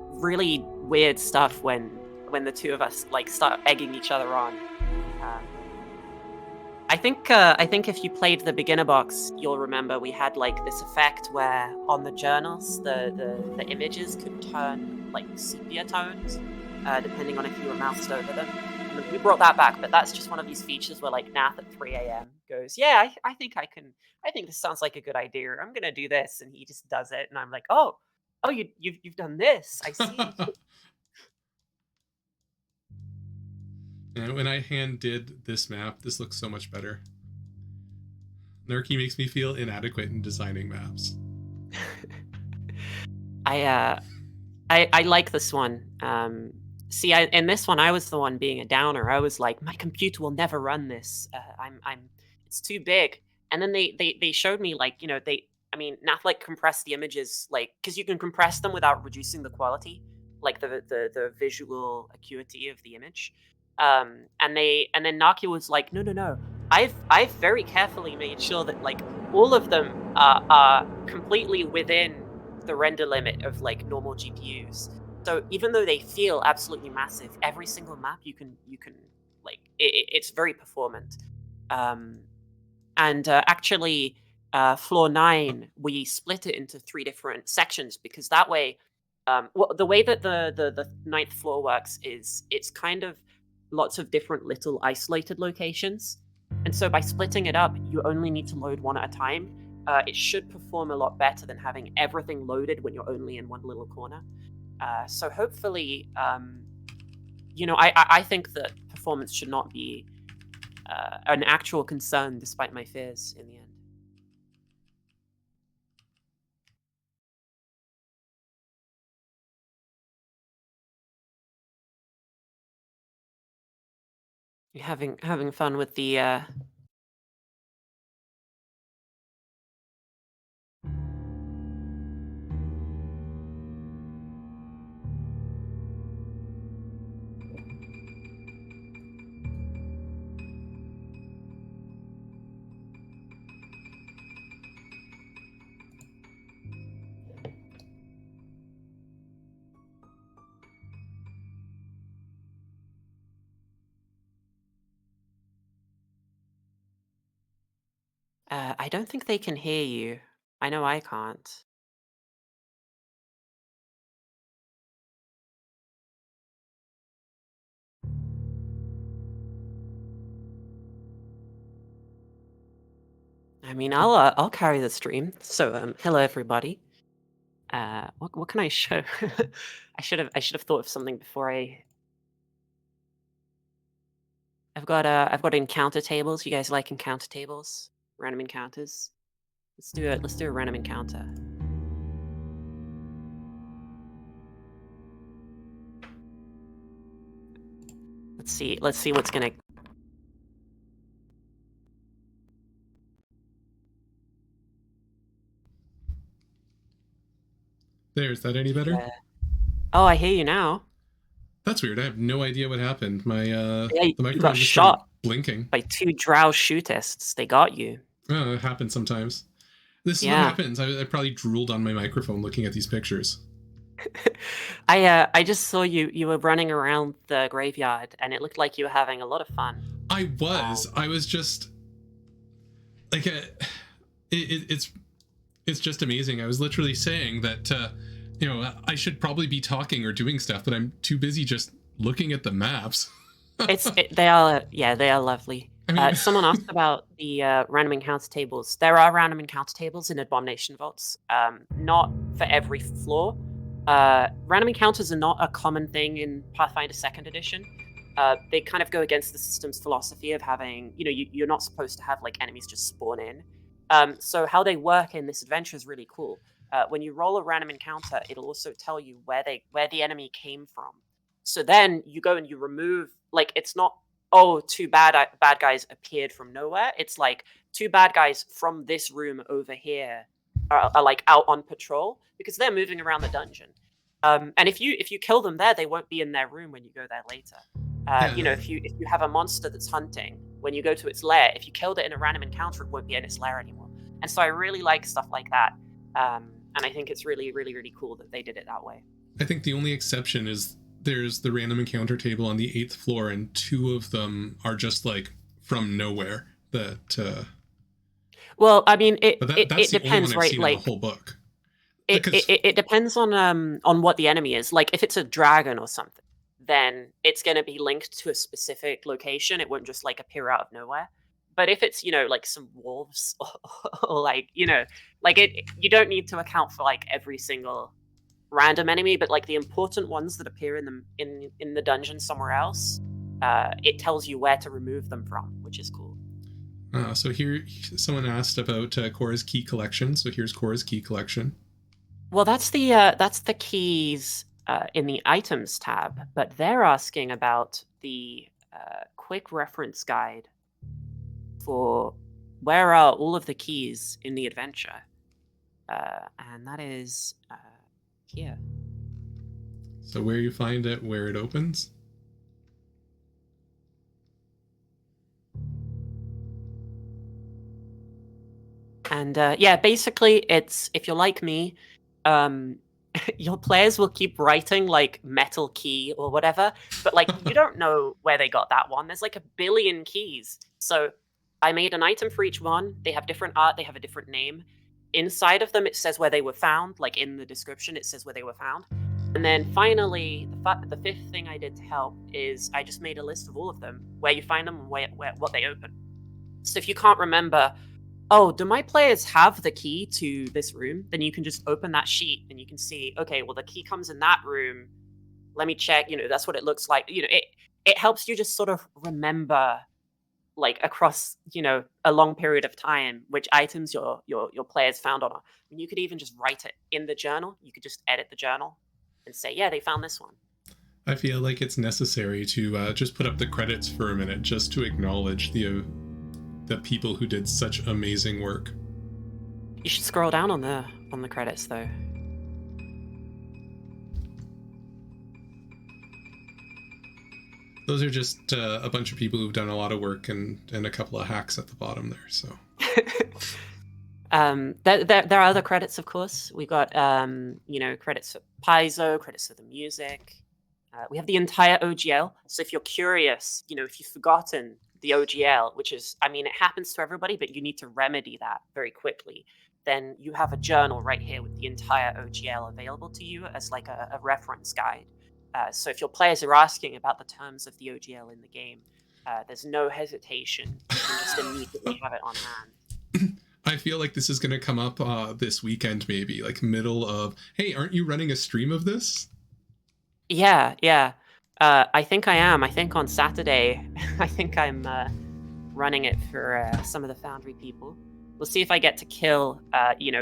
really weird stuff when the two of us like start egging each other on. I think if you played the beginner box, you'll remember we had like this effect where on the journals the images could turn like sepia tones, depending on if you were moused over them. And we brought that back, but that's just one of these features where like Nath at 3 a.m. goes, yeah, I think this sounds like a good idea. I'm gonna do this, and he just does it, and I'm like, oh, you've done this. I see. And when I hand did this map, this looks so much better. Nerky makes me feel inadequate in designing maps. I like this one. See, in this one, I was the one being a downer. I was like, my computer will never run this. It's too big. And then they showed me like, Nath like compressed the images, like, because you can compress them without reducing the quality, like the visual acuity of the image. And then Nakia was like, no. I've very carefully made sure that like all of them are completely within the render limit of like normal GPUs. So even though they feel absolutely massive, every single map you can like it's very performant. And actually, floor 9 we split it into 3 different sections because that way, well, the way that the ninth floor works is it's kind of lots of different little isolated locations, and so by splitting it up, you only need to load one at a time. It should perform a lot better than having everything loaded when you're only in one little corner. So hopefully, I think that performance should not be an actual concern, despite my fears in the end. You having fun with the I don't think they can hear you. I know I can't. I mean, I'll carry the stream. So hello everybody. What can I show? I should have thought of something before I. I've got encounter tables. You guys like encounter tables? Random encounters. Let's do it. Let's do a random encounter. Let's see. Let's see what's gonna. There, is that any better? Oh, I hear you now. That's weird. I have no idea what happened. My the You microphone got just shot started blinking. by 2 drow shooters. They got you. Oh, it happens sometimes. This is what Yeah. happens. I probably drooled on my microphone looking at these pictures. I just saw you were running around the graveyard, and it looked like you were having a lot of fun. I was just like it's just amazing. I was literally saying that I should probably be talking or doing stuff, but I'm too busy just looking at the maps. They are lovely. I mean, Someone asked about the random encounter tables. There are random encounter tables in Abomination vaults. Not for every floor. Random encounters are not a common thing in Pathfinder 2nd Edition. They kind of go against the system's philosophy of having, you're not supposed to have like enemies just spawn in. So how they work in this adventure is really cool. When you roll a random encounter, it'll also tell you where the enemy came from. So then you go and you remove, like, it's not, oh, 2 bad guys appeared from nowhere. It's like 2 bad guys from this room over here are like out on patrol because they're moving around the dungeon. And if you kill them there, they won't be in their room when you go there later. If you have a monster that's hunting, when you go to its lair, if you killed it in a random encounter, it won't be in its lair anymore. And so I really like stuff like that. And I think it's really, really, really cool that they did it that way. I think the only exception is there's the random encounter table on the 8th floor, and 2 of them are just like from nowhere. Well, I mean, it depends, right? Like the whole book. It depends on what the enemy is. Like if it's a dragon or something, then it's going to be linked to a specific location. It won't just like appear out of nowhere. But if it's like some wolves or like you don't need to account for like every single random enemy, but like the important ones that appear in the dungeon somewhere else, it tells you where to remove them from, which is cool. So here, someone asked about Cora's key collection. So here's Cora's key collection. Well, that's the keys in the items tab, but they're asking about the quick reference guide for where are all of the keys in the adventure, and that is here. So where you find it, where it opens. And basically, it's, if you're like me, your players will keep writing like metal key or whatever, but like you don't know where they got that one. There's like 1 billion keys. So I made an item for each one. They have different art, they have a different name. Inside of them it says where they were found, like in the description it says where they were found. And then finally, the fifth thing I did to help is I just made a list of all of them, where you find them and what they open. So if you can't remember, oh, do my players have the key to this room? Then you can just open that sheet and you can see, okay, well, the key comes in that room. Let me check, that's what it looks like. It helps you just sort of remember, like, across, a long period of time, which items your players found on. You could even just write it in the journal. You could just edit the journal and say, yeah, they found this one. I feel like it's necessary to just put up the credits for a minute, just to acknowledge the people who did such amazing work. You should scroll down on the credits, though. Those are just a bunch of people who've done a lot of work and a couple of hacks at the bottom there. So. There are other credits, of course. We got credits for Paizo, credits for the music. We have the entire OGL. So if you're curious, if you've forgotten the OGL, which is, it happens to everybody, but you need to remedy that very quickly. Then you have a journal right here with the entire OGL available to you as like a reference guide. So if your players are asking about the terms of the OGL in the game, there's no hesitation. You can just immediately have it on hand. I feel like this is going to come up this weekend, maybe, like middle of, hey, aren't you running a stream of this? Yeah. I think I am. I think on Saturday, I think I'm running it for some of the Foundry people. We'll see if I get to kill,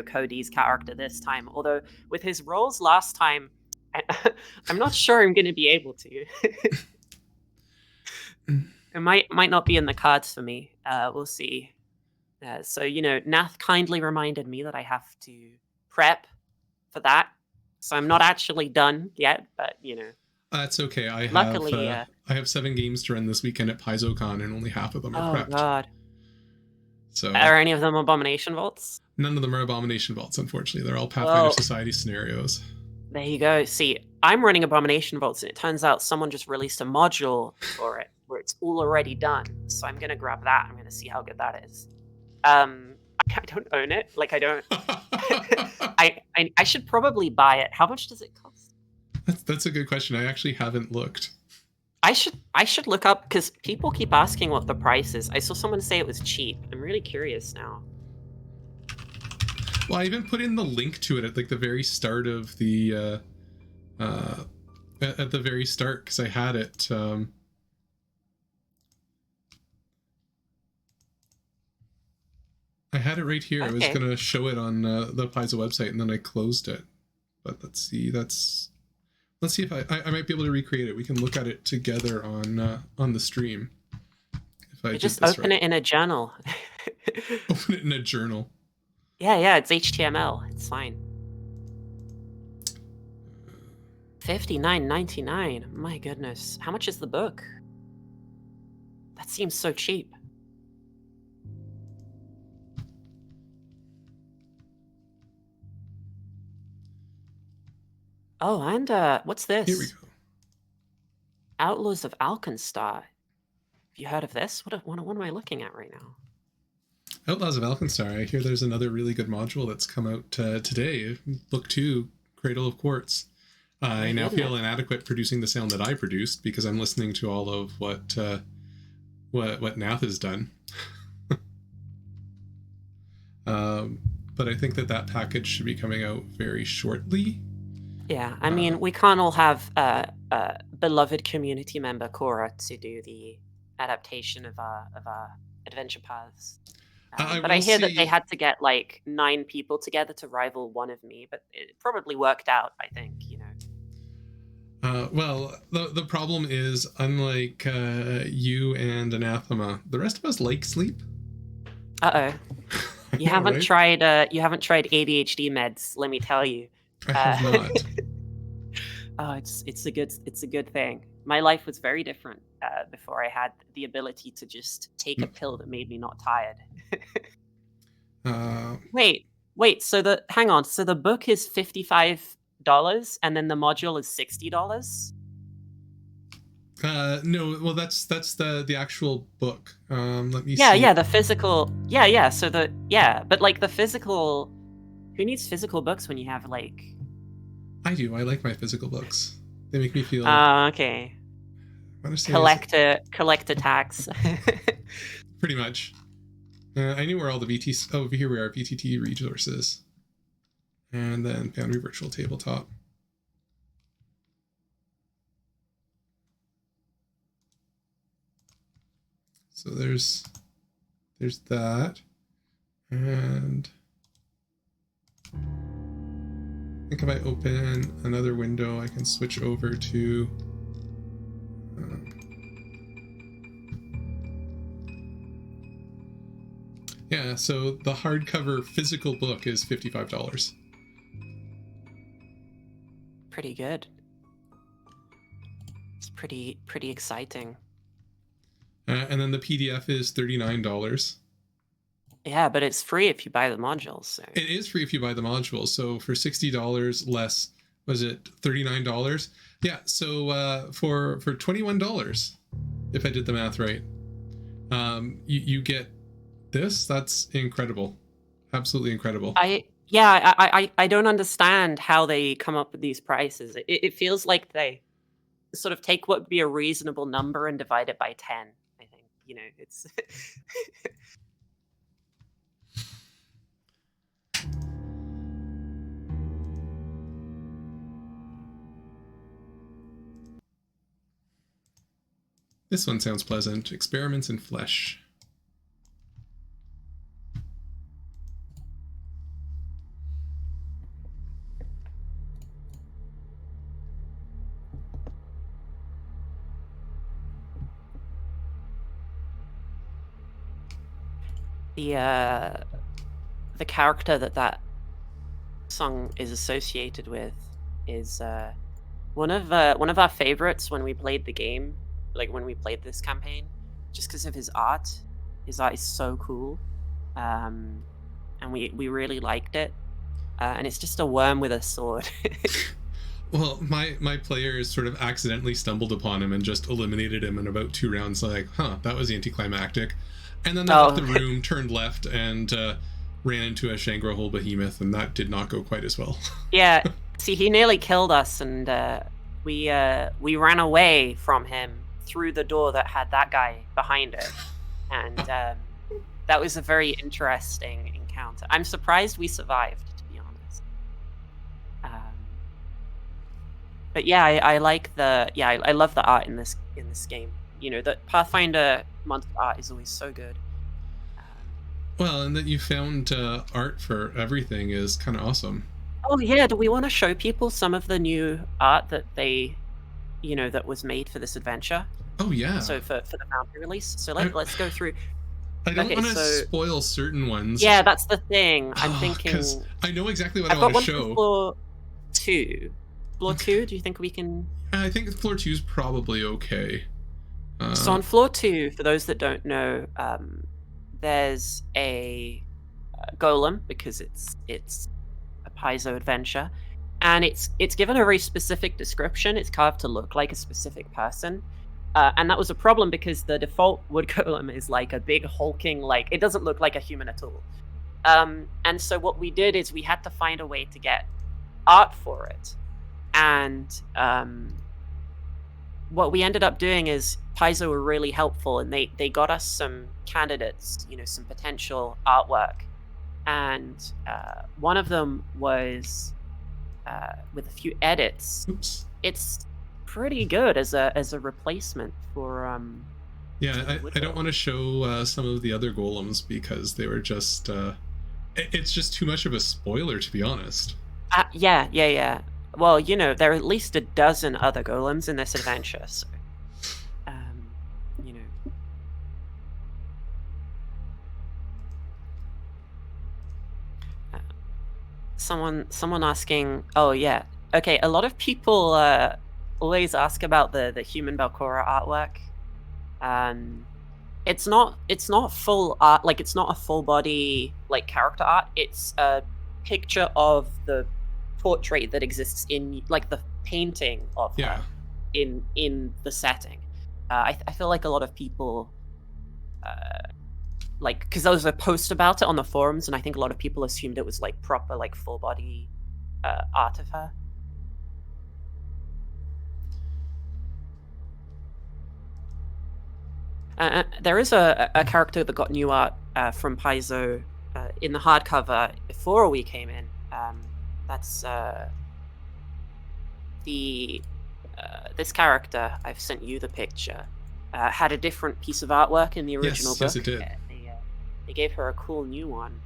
Cody's character this time. Although with his rolls last time, I'm not sure I'm going to be able to. It might not be in the cards for me. We'll see. So, Nath kindly reminded me that I have to prep for that. So I'm not actually done yet, but, That's okay. Luckily, I have 7 games to run this weekend at PaizoCon, and only half of them are prepped. Oh, God. So, are any of them Abomination Vaults? None of them are Abomination Vaults, unfortunately. They're all Pathfinder Society scenarios. There you go. See, I'm running Abomination Vaults, and it turns out someone just released a module for it where it's all already done. So I'm going to grab that. I'm going to see how good that is. I don't own it. Like, I don't... I should probably buy it. How much does it cost? That's a good question. I actually haven't looked. I should look up, because people keep asking what the price is. I saw someone say it was cheap. I'm really curious now. Well, I even put in the link to it at like the very start of the at the very start, because I had it. I had it right here. Okay. I was gonna show it on the Paizo website, and then I closed it. But let's see. Let's see if I might be able to recreate it. We can look at it together on the stream. If I just open it in a journal. Open it in a journal. Yeah, it's HTML. It's fine. $59.99. My goodness. How much is the book? That seems so cheap. Oh, and what's this? Here we go. Outlaws of Alkenstar. Have you heard of this? What am I looking at right now? Outlaws of Alkenstar. I hear there's another really good module that's come out today. Book 2, Cradle of Quartz. I now feel inadequate producing the sound that I produced because I'm listening to all of what Nath has done. But I think that package should be coming out very shortly. Yeah, I mean, we can't all have beloved community member Cora to do the adaptation of our adventure paths. But I hear that they had to get like 9 people together to rival one of me, but it probably worked out, I think, Well, the problem is, unlike you and Anathema, the rest of us like sleep. Uh-oh. You haven't tried ADHD meds, let me tell you. I have not. Oh, it's a good thing. My life was very different before I had the ability to just take a pill that made me not tired. Wait, Wait, hang on. So the book is $55, and then the module is $60. No, well, that's the actual book. Let me see. Yeah, the physical. Yeah. So but like the physical. Who needs physical books when you have like? I do. I like my physical books. They make me feel. Okay. Collect attacks. Pretty much. I knew where all the VT. Oh, here we are. VTT resources. And then Foundry Virtual Tabletop. So there's that, and I think if I open another window, I can switch over to yeah. So the hardcover physical book is $55. Pretty good. It's pretty exciting. And then the PDF is $39. Yeah, but it's free if you buy the modules. So. It is free if you buy the modules. So for $60 less, was it $39? Yeah. So for $21, if I did the math right, you get this. That's incredible, absolutely incredible. I don't understand how they come up with these prices. It feels like they sort of take what would be a reasonable number and divide it by 10. It's This one sounds pleasant. Experiments in Flesh. the character that song is associated with is one of our favorites when we played the game, like when we played this campaign, just because of his art. His art is so cool, and we really liked it. And it's just a worm with a sword. Well, my players sort of accidentally stumbled upon him and just eliminated him in about 2 rounds. Like, that was anticlimactic. And then they left the room, turned left, and ran into a Shangri-La behemoth, and that did not go quite as well. Yeah, see, he nearly killed us, and we ran away from him through the door that had that guy behind it, and that was a very interesting encounter. I'm surprised we survived, to be honest. But yeah, I like I love the art in this game. The Pathfinder monster art is always so good. Well, and that you found art for everything is kind of awesome. Oh yeah, do we want to show people some of the new art that they, that was made for this adventure? Oh yeah. So for the Foundry release. So let's go through. I don't want to spoil certain ones. Yeah, that's the thing. I'm thinking. Because I know exactly what I want to show. I've got one for floor 2. Floor 2, do you think we can... I think floor 2 is probably okay. So on floor 2, for those that don't know, there's a golem, because it's a Paizo adventure, and it's given a very specific description. It's carved to look like a specific person, and that was a problem because the default wood golem is like a big hulking, it doesn't look like a human at all. And so what we did is we had to find a way to get art for it, and what we ended up doing is Paizo were really helpful, and they got us some candidates, some potential artwork, and one of them was with a few edits. Oops. It's pretty good as a replacement for yeah. I don't want to show some of the other golems because they were just it's just too much of a spoiler, to be honest. Yeah. Well, there are at least a dozen other golems in this adventure, so someone asking, oh yeah, okay, a lot of people always ask about the human Valkora artwork. It's not full art, it's not a full body character art. It's picture of the portrait that exists in, like, the painting of her in the setting. I feel like a lot of people, like, because there was a post about it on the forums, and I think a lot of people assumed it was like proper, like, full body art of her. There is a character that got new art from Paizo in the hardcover before we came in. That's this character. I've sent you the picture. Had a different piece of artwork in the original book. Yes, it did. They gave her a cool new one,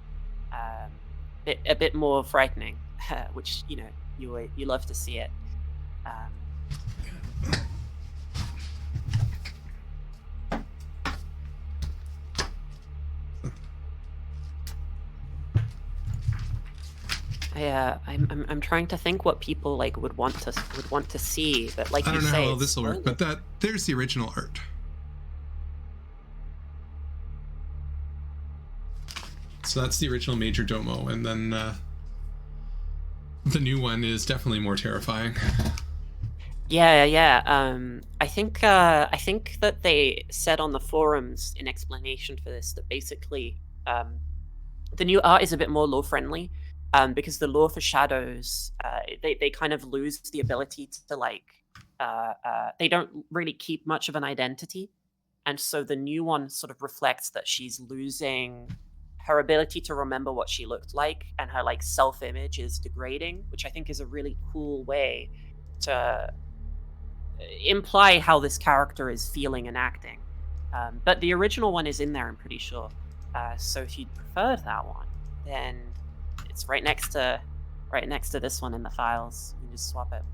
a bit more frightening, which you love to see it. I'm trying to think what people like would want to see, but like I you don't know say, how well this will work, but there's the original art. So that's the original Major Domo, and then the new one is definitely more terrifying. Yeah. I think that they said on the forums in explanation for this that basically the new art is a bit more lore friendly, because the lore for shadows, they kind of lose the ability to like they don't really keep much of an identity, and so the new one sort of reflects that she's losing her ability to remember what she looked like, and her like self-image is degrading, which I think is a really cool way to imply how this character is feeling and acting. But the original one is in there, I'm pretty sure. So if you'd preferred that one, then it's right next to this one in the files. You can just swap it.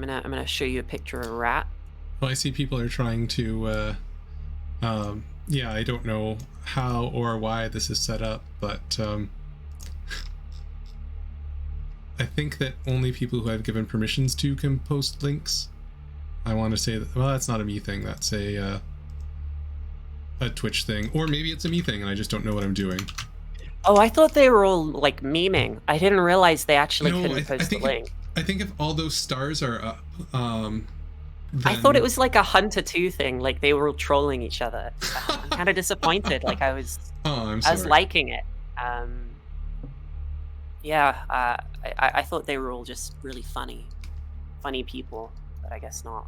I'm gonna show you a picture of a rat. Well, I see people are trying to yeah, I don't know how or why this is set up, but I think that only people who I've given permissions to can post links. I want to say that, well, that's not a me thing, that's a Twitch thing, or maybe it's a me thing and I just don't know what I'm doing. Oh, I thought they were all like memeing. I didn't realize they actually couldn't post the link. I think if all those stars are up, then... I thought it was like a Hunter 2 thing, like they were all trolling each other. I'm kind of disappointed. Like I was liking it. Yeah, I thought they were all just really funny people, but I guess not.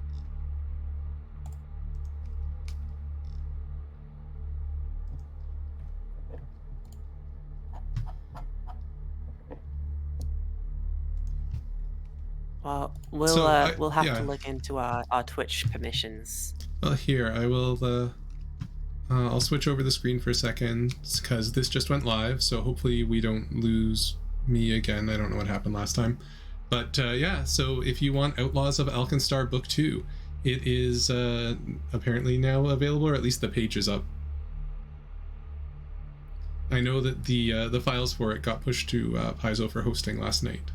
Well, we'll have to look into our Twitch permissions. Well, here, I will, I'll switch over the screen for a second, because this just went live, so hopefully we don't lose me again. I don't know what happened last time. But, yeah, so if you want Outlaws of Alkenstar Book 2, it is apparently now available, or at least the page is up. I know that the files for it got pushed to Paizo for hosting last night.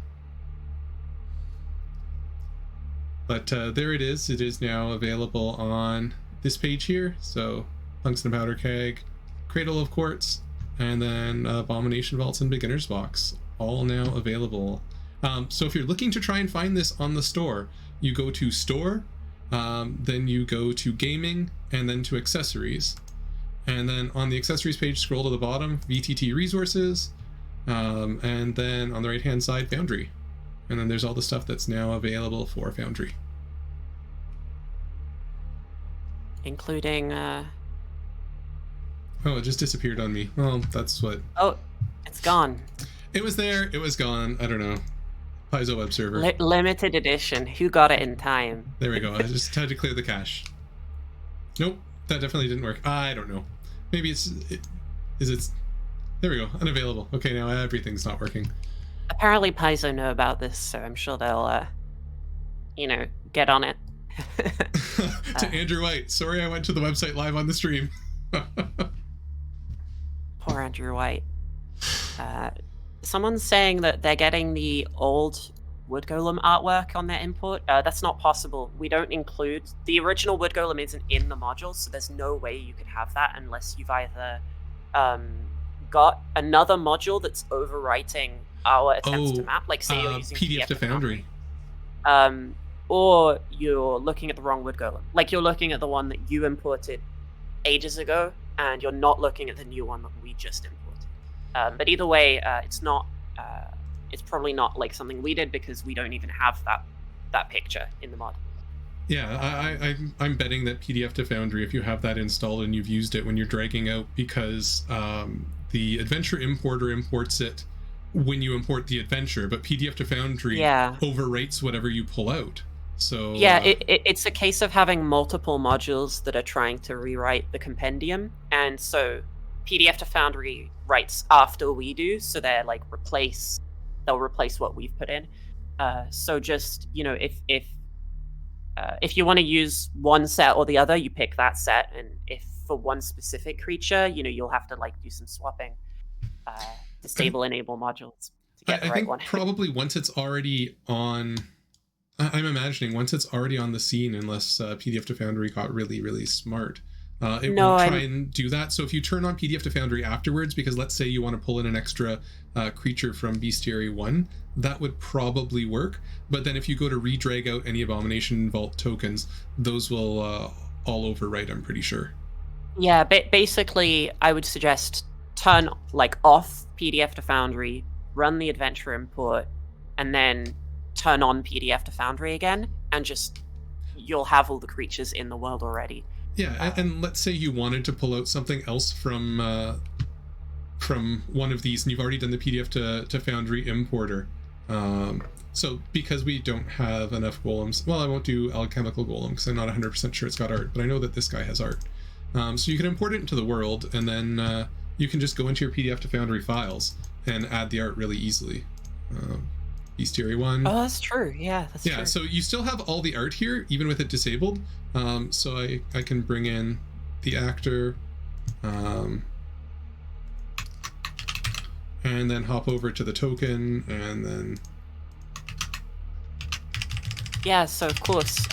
But there it is. It is now available on this page here. So Tungsten Powder Keg, Cradle of Quartz, and then Abomination Vaults and Beginner's Box, all now available. So if you're looking to try and find this on the store, you go to Store, then you go to Gaming, and then to Accessories. And then on the Accessories page, scroll to the bottom, VTT Resources, and then on the right-hand side, Foundry. And then there's all the stuff that's now available for Foundry. Including, Oh, it just disappeared on me. Well, that's what... Oh, it's gone. It was there, it was gone. I don't know. Paizo web server. Limited edition. Who got it in time? There we go. I just had to clear the cache. Nope, that definitely didn't work. I don't know. Maybe it's... There we go. Unavailable. Okay, now everything's not working. Apparently Paizo know about this, so I'm sure they'll, get on it. To Andrew White, sorry I went to the website live on the stream. Poor Andrew White. Someone's saying that they're getting the old Wood Golem artwork on their import. That's not possible. We don't include... The original Wood Golem isn't in the module, so there's no way you could have that unless you've either got another module that's overwriting our attempts to map, like say you're using PDF to Foundry. Or you're looking at the wrong Wood Golem. Like you're looking at the one that you imported ages ago, and you're not looking at the new one that we just imported. But either way, it's not. It's probably not like something we did because we don't even have that picture in the mod. Yeah, I'm betting that PDF to Foundry, if you have that installed and you've used it when you're dragging out, because the adventure importer imports it when you import the adventure, but PDF to Foundry overwrites whatever you pull out. So yeah, it's a case of having multiple modules that are trying to rewrite the compendium, and so PDF to Foundry writes after we do, so they're like they'll replace what we've put in. So just, you know, if you want to use one set or the other, you pick that set, and if for one specific creature, you know, you'll have to like do some swapping, disable enable modules to get the right one. Probably once it's already on, I'm imagining once it's already on the scene, unless PDF to Foundry got really, really smart, it won't try and do that. So if you turn on PDF to Foundry afterwards, because let's say you want to pull in an extra creature from Bestiary 1, that would probably work. But then if you go to redrag out any Abomination Vault tokens, those will all overwrite, I'm pretty sure. Yeah, basically, I would suggest turn like off PDF to Foundry, run the adventure import, and then turn on PDF to Foundry again, and just you'll have all the creatures in the world already. Yeah, and let's say you wanted to pull out something else from one of these, and you've already done the PDF to Foundry importer. So because we don't have enough golems, well, I won't do alchemical golem because I'm not 100% sure it's got art, but I know that this guy has art. So you can import it into the world, and then you can just go into your PDF to Foundry files and add the art really easily. Bestiary 1. Oh, that's true. Yeah, that's true. Yeah, so you still have all the art here, even with it disabled. So I can bring in the actor, and then hop over to the token, and then... Yeah, so of course,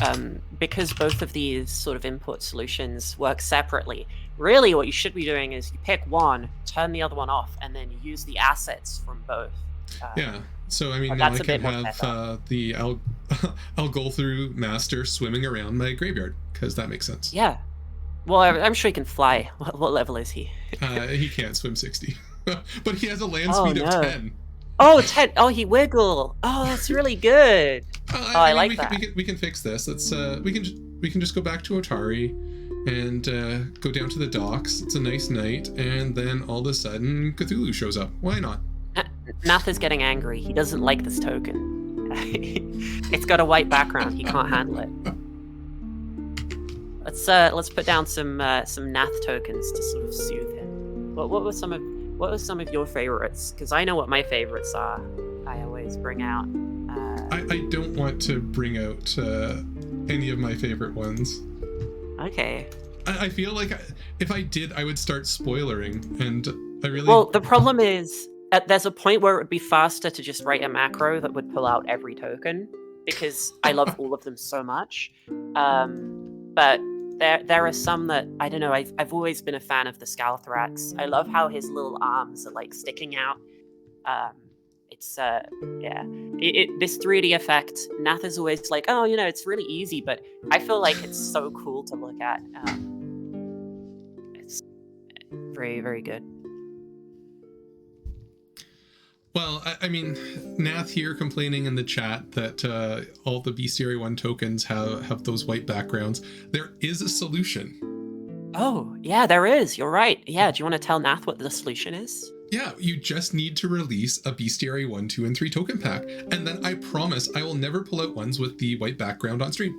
because both of these sort of input solutions work separately, really what you should be doing is you pick one, turn the other one off, and then you use the assets from both. Yeah, so I mean, now I can have the Algolthru Master swimming around my graveyard, because that makes sense. Yeah. Well, I'm sure he can fly. What level is he? He can't swim 60. But he has a land speed of 10. Oh, 10. Oh, he wiggle. Oh, that's really good. I like that. We can fix this. Let's we can just go back to Otari and go down to the docks. It's a nice night, and then all of a sudden Cthulhu shows up. Why not? Nath is getting angry. He doesn't like this token. It's got a white background. He can't handle it. Let's put down some Nath tokens to sort of soothe him. What were some of your favorites? Because I know what my favorites are. I always bring out. I don't want to bring out any of my favorite ones. Okay. I feel like if I did, I would start spoilering, and I really... Well, the problem is, there's a point where it would be faster to just write a macro that would pull out every token, because I love all of them so much. But there are some that, I don't know, I've always been a fan of the Scalathrax. I love how his little arms are like sticking out. This 3D effect, Nath is always like, oh, you know, it's really easy, but I feel like it's so cool to look at. It's very, very good. Well, I mean, Nath here complaining in the chat that all the Bestiary 1 tokens have those white backgrounds. There is a solution. Oh, yeah, there is. You're right. Yeah, do you want to tell Nath what the solution is? Yeah, you just need to release a Bestiary 1, 2, and 3 token pack, and then I promise I will never pull out ones with the white background on stream.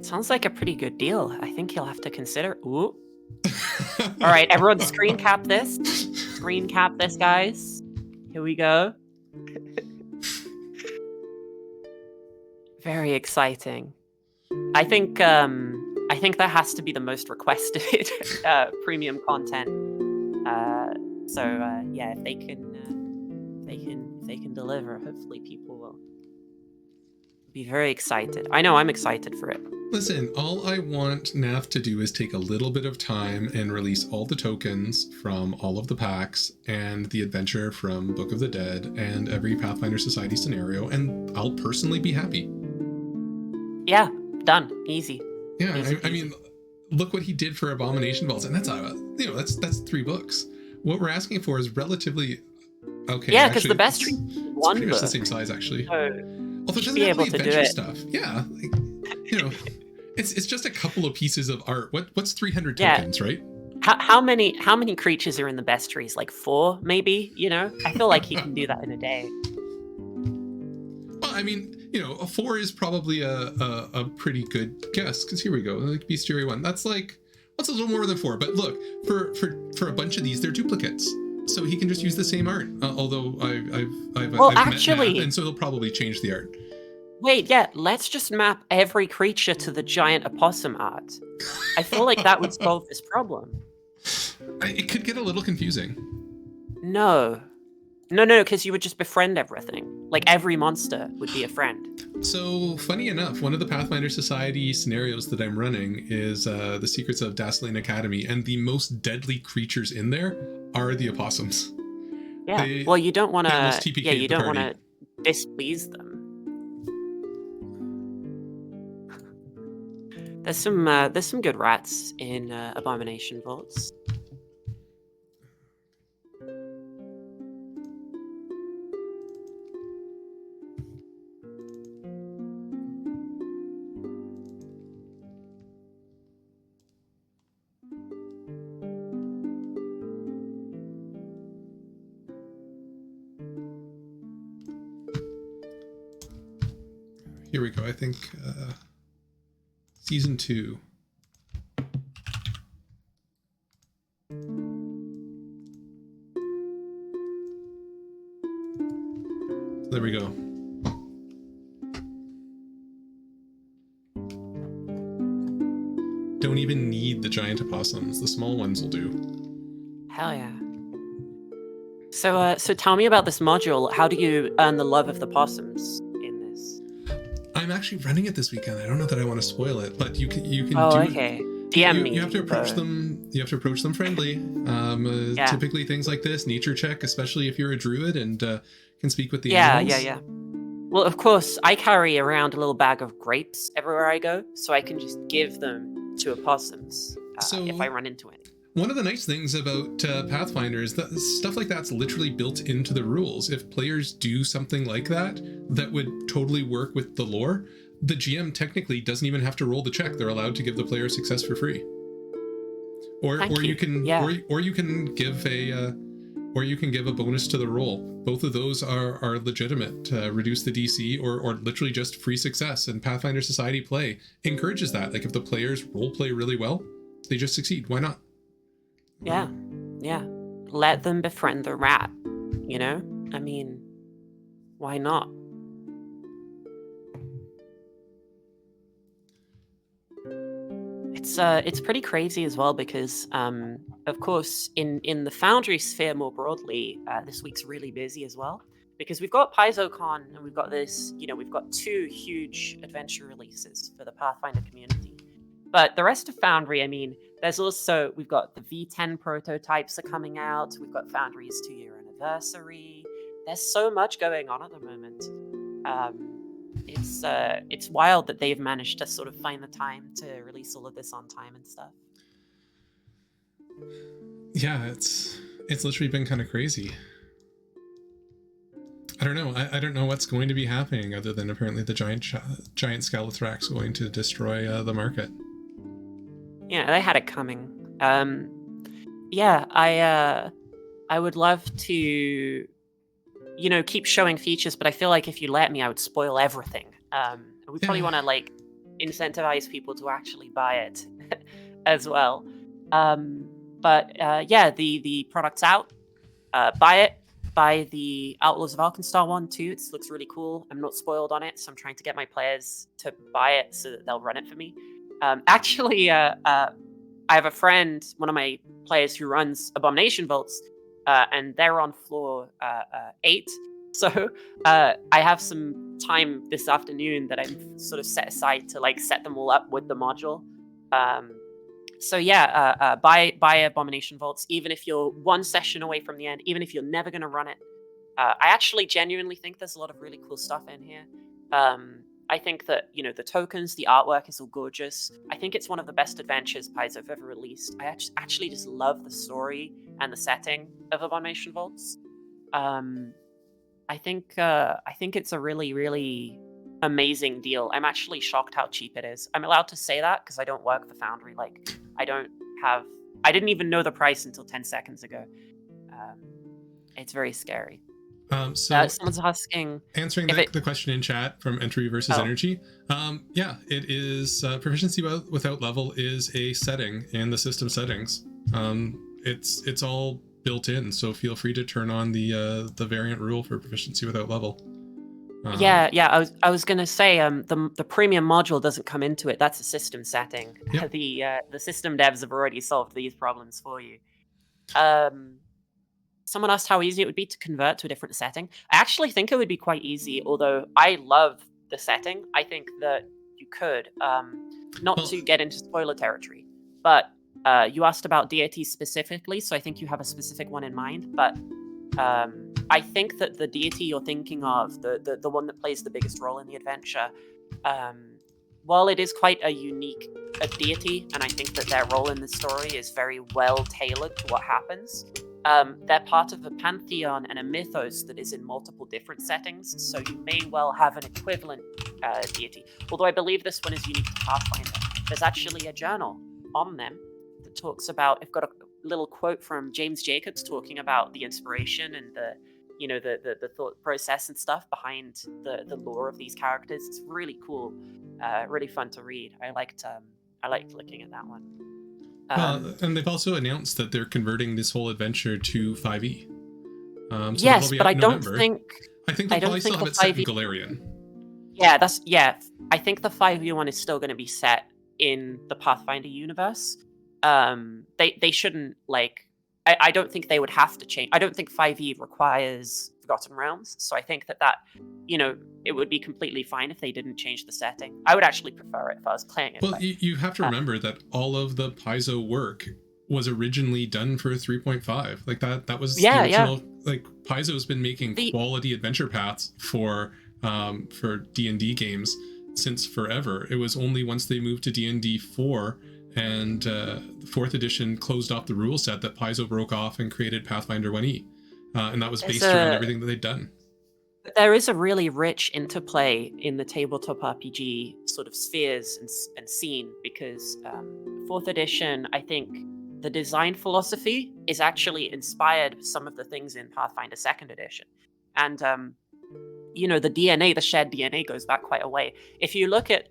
Sounds like a pretty good deal. I think you'll have to consider... Ooh. All right, everyone screen cap this. Screen cap this, guys. Here we go. Very exciting. I think that has to be the most requested premium content Yeah, if they can deliver, hopefully people will be very excited. I know I'm excited for it. Listen, all I want NAF to do is take a little bit of time and release all the tokens from all of the packs and the adventure from Book of the Dead and every Pathfinder Society scenario, and I'll personally be happy. Yeah, done. Easy. Yeah, Easy I mean, look what he did for Abomination Vaults, and that's 3 books. What we're asking for is relatively okay. Yeah, because the best tree one pretty much book. the same size, actually. So although it doesn't be have able the to do adventure it. stuff. Yeah, it's just a couple of pieces of art. What's 300 Yeah. tokens, right? How many creatures are in the best trees? Like 4, maybe. I feel like he can do that in a day. Well, I mean, a 4 is probably a pretty good guess, because here we go, like Bestiary 1. That's a little more than 4, but look, for a bunch of these, they're duplicates, so he can just use the same art. Although I've actually, met Matt, and so he'll probably change the art. Wait, yeah, let's just map every creature to the giant opossum art. I feel like that would solve this problem. It could get a little confusing. No, because you would just befriend everything. Like every monster would be a friend. So, funny enough, one of the Pathfinder Society scenarios that I'm running is The Secrets of Dassaline Academy, and the most deadly creatures in there are the opossums. Yeah, well, you don't want to. Yeah, you don't want to displease them. There's some good rats in Abomination Vaults. Here we go. I think season 2. There we go. Don't even need the giant opossums. The small ones will do. Hell yeah. So tell me about this module. How do you earn the love of the possums in this? I'm actually running it this weekend. I don't know that I want to spoil it, but you can Oh, do okay. it. DM me. You have to approach them. You have to approach them friendly. Yeah. Typically, things like this, nature check, especially if you're a druid and can speak with the animals. Yeah. Well, of course, I carry around a little bag of grapes everywhere I go, so I can just give them to opossums if I run into any. One of the nice things about Pathfinder is that stuff like that's literally built into the rules. If players do something like that would totally work with the lore, the GM technically doesn't even have to roll the check. They're allowed to give the player success for free. Or you can give a bonus to the roll. Both of those are legitimate. Reduce the DC or literally just free success. And Pathfinder Society play encourages that. Like if the players role play really well, they just succeed. Why not? Yeah. Let them befriend the rat. I mean, why not? It's pretty crazy as well because, of course, in the Foundry sphere more broadly, this week's really busy as well because we've got PaizoCon and we've got this, we've got 2 huge adventure releases for the Pathfinder community. But the rest of Foundry, I mean, we've got the V10 prototypes are coming out. We've got Foundry's 2-year anniversary. There's so much going on at the moment. It's wild that they've managed to sort of find the time to release all of this on time and stuff. Yeah, it's literally been kind of crazy. I don't know. I don't know what's going to be happening other than apparently the giant Scalathrax going to destroy the market. Yeah, they had it coming. I would love to, keep showing features, but I feel like if you let me, I would spoil everything. We probably want to incentivize people to actually buy it as well. The product's out. Buy it. Buy the Outlaws of Alkenstar one too. It looks really cool. I'm not spoiled on it, so I'm trying to get my players to buy it so that they'll run it for me. I have a friend, one of my players who runs Abomination Vaults, and they're on floor 8. So I have some time this afternoon that I'm sort of set aside to like set them all up with the module. So yeah, buy Abomination Vaults, even if you're one session away from the end, even if you're never going to run it. I actually genuinely think there's a lot of really cool stuff in here. I think that, you know, the tokens, the artwork is all gorgeous. I think it's one of the best adventures Paizo have ever released. I actually just love the story and the setting of Abomination Vaults. I think it's a really, really amazing deal. I'm actually shocked how cheap it is. I'm allowed to say that because I don't work for Foundry. Like, I didn't even know the price until 10 seconds ago. It's very scary. So someone's asking, answering the question in chat from Entry versus Energy. Yeah, it is proficiency without level is a setting in the system settings. It's all built in, so feel free to turn on the variant rule for proficiency without level. Yeah. I was gonna say the premium module doesn't come into it. That's a system setting. Yep. The system devs have already solved these problems for you. Someone asked how easy it would be to convert to a different setting. I actually think it would be quite easy, although I love the setting. I think that you could, not to get into spoiler territory, but you asked about deities specifically, so I think you have a specific one in mind. But I think that the deity you're thinking of, the one that plays the biggest role in the adventure, while it is quite a unique deity, and I think that their role in the story is very well tailored to what happens, they're part of a pantheon and a mythos that is in multiple different settings, so you may well have an equivalent deity. Although I believe this one is unique to Pathfinder. There's actually a journal on them that talks about, I've got a little quote from James Jacobs talking about the inspiration and the thought process and stuff behind the lore of these characters. It's really cool, really fun to read. I liked looking at that one. And they've also announced that they're converting this whole adventure to 5e. So yes, but I don't think... I think they'll probably still have it set in Galarian. Yeah, I think the 5e one is still going to be set in the Pathfinder universe. They shouldn't, like... I don't think they would have to change. I don't think 5e requires Forgotten Realms, so I think that it would be completely fine if they didn't change the setting. I would actually prefer it if I was playing it. Well, you have to remember that all of the Paizo work was originally done for 3.5. Like that was the original. Yeah. Like Paizo's been making quality adventure paths for D&D games since forever. It was only once they moved to D&D 4 and the 4th edition closed off the rule set that Paizo broke off and created Pathfinder 1e. And that was based around everything that they'd done. There is a really rich interplay in the tabletop RPG sort of spheres and scene, because 4th edition, I think the design philosophy is actually inspired some of the things in Pathfinder 2nd edition. And, the DNA, the shared DNA goes back quite a way. If you look at,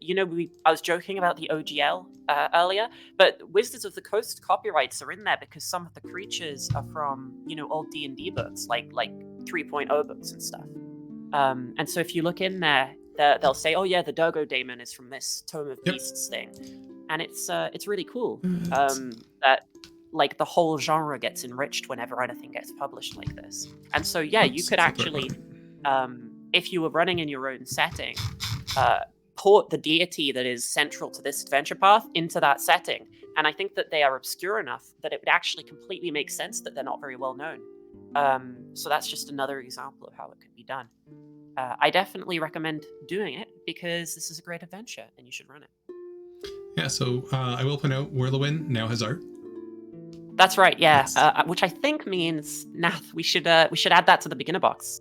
I was joking about the OGL earlier, but Wizards of the Coast copyrights are in there because some of the creatures are from, old D&D books, like 3.0 books and stuff. And so if you look in there, they'll say, oh yeah, the Durgo Daemon is from this Tome of Beasts thing. And it's really cool that like the whole genre gets enriched whenever anything gets published like this. And so, yeah, you could actually, if you were running in your own setting, port the deity that is central to this adventure path into that setting. And I think that they are obscure enough that it would actually completely make sense that they're not very well known. So that's just another example of how it could be done. I definitely recommend doing it because this is a great adventure and you should run it. Yeah, so I will point out Whirlwind now has art. That's right, yeah. Yes. Which I think means Nath, we should add that to the beginner box,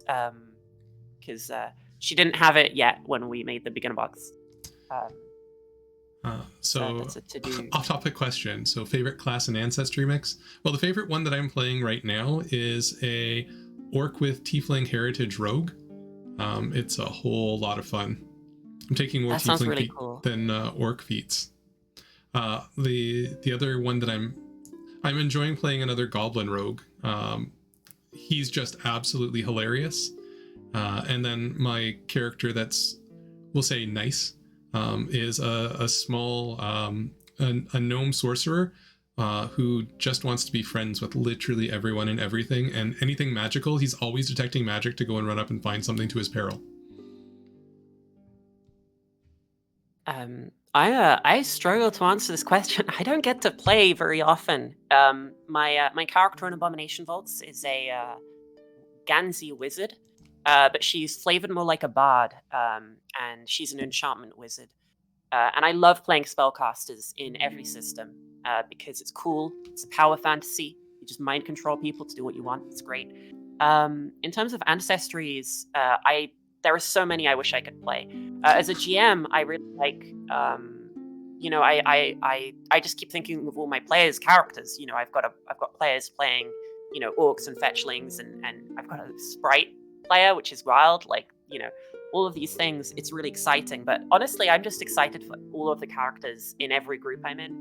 because she didn't have it yet when we made the beginner box. So off-topic question. So favorite class and ancestry mix? Well, the favorite one that I'm playing right now is a orc with tiefling heritage rogue. It's a whole lot of fun. I'm taking more tiefling really cool. Than orc feats. The other one that I'm enjoying playing another goblin rogue. He's just absolutely hilarious. And then my character that's, we'll say, nice, is a small a gnome sorcerer who just wants to be friends with literally everyone and everything, and anything magical, he's always detecting magic to go and run up and find something to his peril. I struggle to answer this question. I don't get to play very often. My character in Abomination Vaults is a Ganzi wizard, but she's flavored more like a bard, and she's an enchantment wizard. And I love playing spellcasters in every system because it's cool. It's a power fantasy. You just mind control people to do what you want. It's great. In terms of ancestries, there are so many I wish I could play. As a GM, I really like, I just keep thinking of all my players' characters. I've got players playing, orcs and fetchlings, and I've got a sprite player, which is wild. All of these things, it's really exciting. But honestly, I'm just excited for all of the characters in every group I'm in.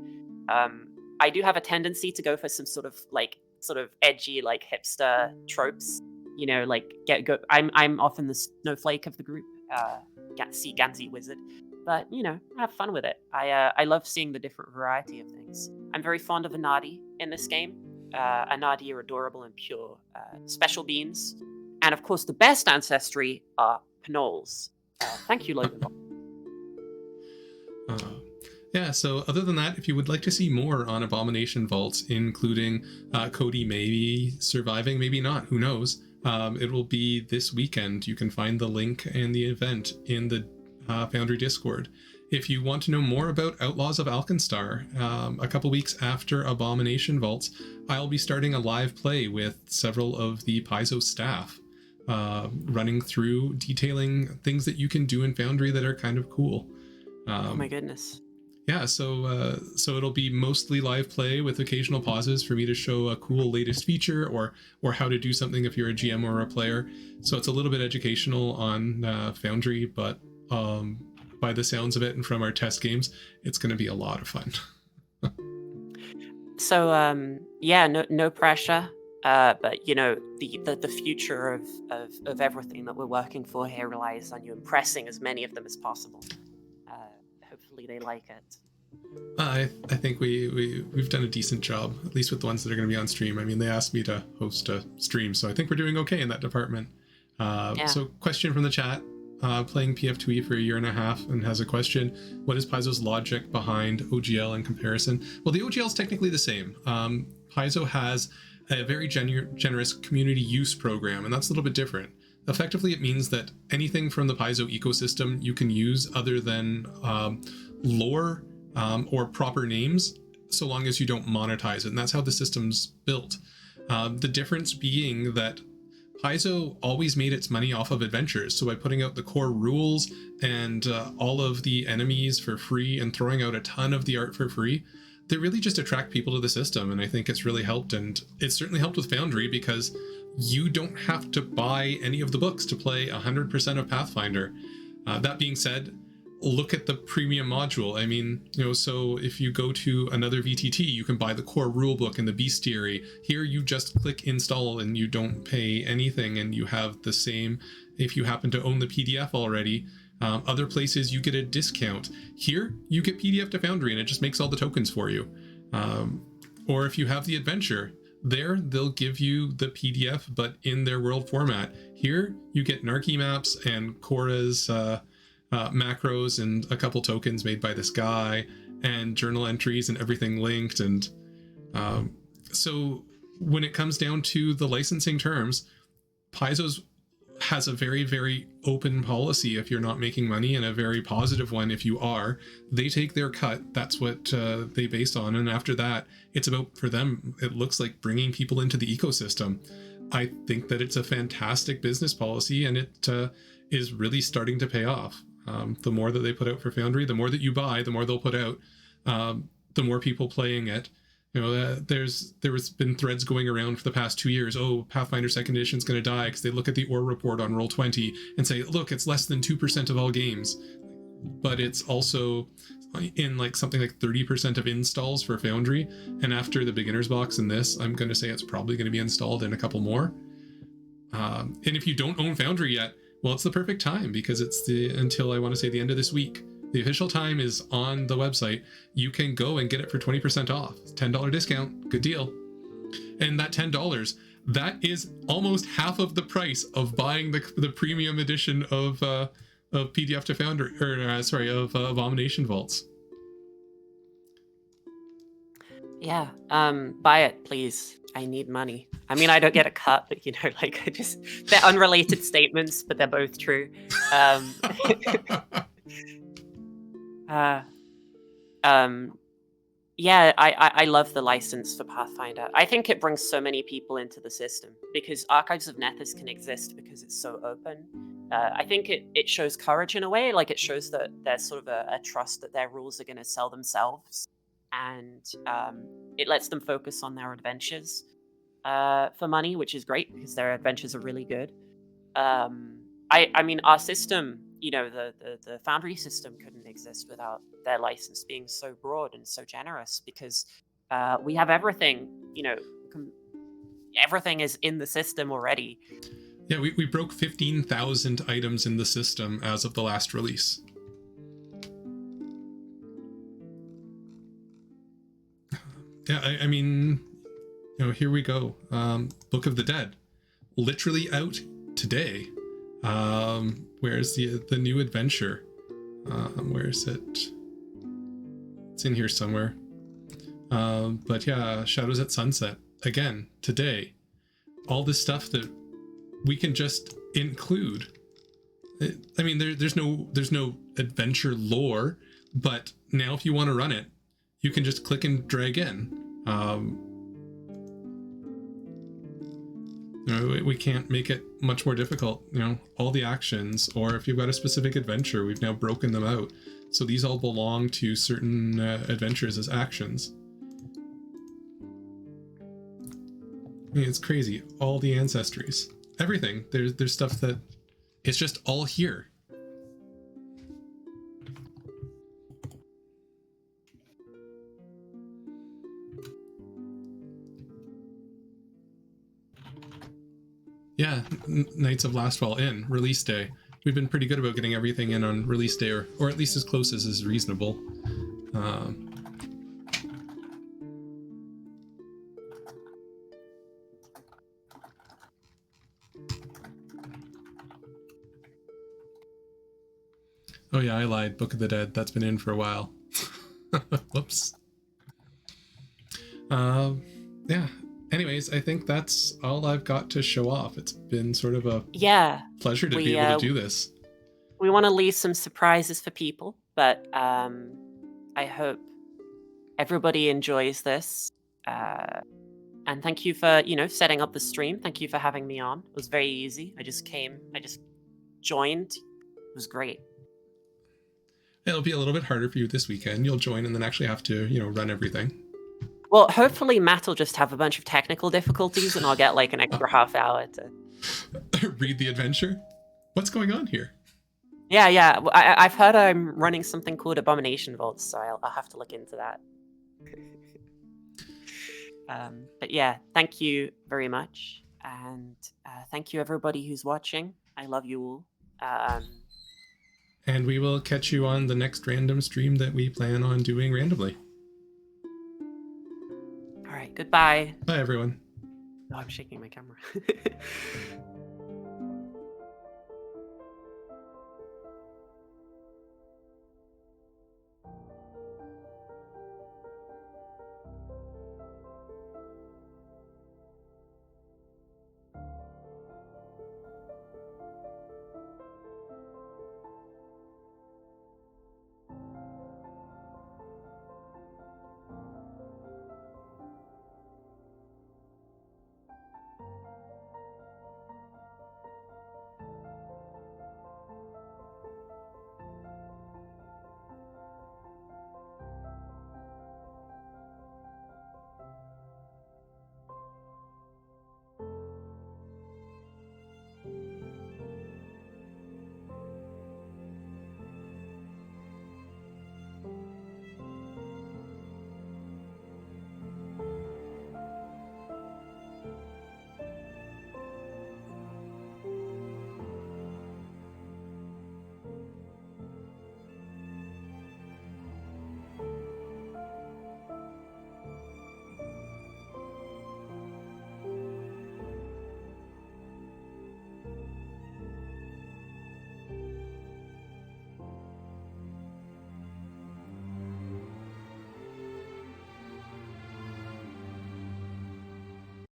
I do have a tendency to go for some sort of edgy, hipster tropes. I'm often the snowflake of the group, Ganzi wizard, but have fun with it. I love seeing the different variety of things. I'm very fond of Anadi in this game. Anadi are adorable and pure, special beings, and of course the best ancestry are Panols. Thank you, Logan. Yeah, so other than that, if you would like to see more on Abomination Vaults, including Cody maybe surviving, maybe not, who knows, it will be this weekend. You can find the link and the event in the Foundry Discord. If you want to know more about Outlaws of Alkenstar, a couple weeks after Abomination Vaults, I'll be starting a live play with several of the Paizo staff, running through, detailing things that you can do in Foundry that are kind of cool. Oh my goodness. Yeah, so it'll be mostly live play with occasional pauses for me to show a cool latest feature or how to do something if you're a GM or a player. So it's a little bit educational on Foundry, but by the sounds of it and from our test games, it's going to be a lot of fun. So no pressure, but the future of everything that we're working for here relies on you impressing as many of them as possible. Hopefully they like it. I think we've done a decent job, at least with the ones that are going to be on stream. I mean, they asked me to host a stream, so I think we're doing okay in that department. So question from the chat, playing PF2e for a year and a half and has a question. What is Paizo's logic behind OGL in comparison? Well, the OGL is technically the same. Paizo has a very generous community use program, and that's a little bit different. Effectively, it means that anything from the Paizo ecosystem you can use other than lore or proper names, so long as you don't monetize it. And that's how the system's built. The difference being that Paizo always made its money off of adventures. So by putting out the core rules and all of the enemies for free and throwing out a ton of the art for free, they really just attract people to the system. And I think it's really helped. And it's certainly helped with Foundry because you don't have to buy any of the books to play 100% of Pathfinder. That being said, look at the premium module. I mean, so if you go to another VTT, you can buy the core rulebook and the bestiary. Here, you just click install and you don't pay anything, and you have the same if you happen to own the PDF already. Other places, you get a discount. Here, you get PDF to Foundry, and it just makes all the tokens for you. Or if you have the adventure, there, they'll give you the PDF, but in their world format. Here, you get Narky maps and Cora's macros and a couple tokens made by this guy and journal entries and everything linked. And so when it comes down to the licensing terms, Paizo's has a very, very open policy if you're not making money, and a very positive one if you are. They take their cut. That's what they base on. And after that, it's about, for them, it looks like bringing people into the ecosystem. I think that it's a fantastic business policy, and it is really starting to pay off. The more that they put out for Foundry, the more that you buy, the more they'll put out, the more people playing it. There's been threads going around for the past 2 years. Oh, Pathfinder 2nd Edition is going to die because they look at the OR report on Roll20 and say, look, it's less than 2% of all games. But it's also in something like 30% of installs for Foundry. And after the beginner's box and this, I'm going to say it's probably going to be installed in a couple more. And if you don't own Foundry yet, well, it's the perfect time because it's until I want to say the end of this week. The official time is on the website. You can go and get it for 20% off. $10 discount. Good deal. And that $10, that is almost half of the price of buying the premium edition of PDF to Foundry, of Abomination Vaults. Yeah, buy it, please. I need money. I mean, I don't get a cut, but like, they're unrelated statements, but they're both true. Yeah, I love the license for Pathfinder. I think it brings so many people into the system because Archives of Nethys can exist because it's so open. I think it shows courage in a way, like it shows that there's sort of a trust that their rules are going to sell themselves, and it lets them focus on their adventures for money, which is great because their adventures are really good. I mean, our system, the Foundry system couldn't exist without their license being so broad and so generous because we have everything, everything is in the system already. Yeah, we broke 15,000 items in the system as of the last release. Yeah, I mean, here we go. Book of the Dead, literally out today. Where's the new adventure? Where is it? It's in here somewhere. But yeah, Shadows at Sunset again today. All this stuff that we can just include. I mean, there's no adventure lore, but now if you want to run it, you can just click and drag in. We can't make it much more difficult. All the actions, or if you've got a specific adventure, we've now broken them out. So these all belong to certain adventures as actions. I mean, it's crazy. All the ancestries, everything. There's stuff that it's just all here. Yeah, Knights of Lastfall in release day. We've been pretty good about getting everything in on release day, or at least as close as is reasonable. Oh yeah, I lied. Book of the Dead. That's been in for a while. Whoops. Yeah. Anyways, I think that's all I've got to show off. It's been sort of a pleasure to be able to do this. We want to leave some surprises for people, but I hope everybody enjoys this. And thank you for, setting up the stream. Thank you for having me on. It was very easy. I just joined. It was great. It'll be a little bit harder for you this weekend. You'll join and then actually have to, run everything. Well, hopefully Matt will just have a bunch of technical difficulties and I'll get like an extra half hour to read the adventure. What's going on here? Yeah. I've heard I'm running something called Abomination Vaults, so I'll have to look into that. But yeah, thank you very much. And thank you everybody who's watching. I love you all. And we will catch you on the next random stream that we plan on doing randomly. All right, goodbye. Bye, everyone. Oh, I'm shaking my camera.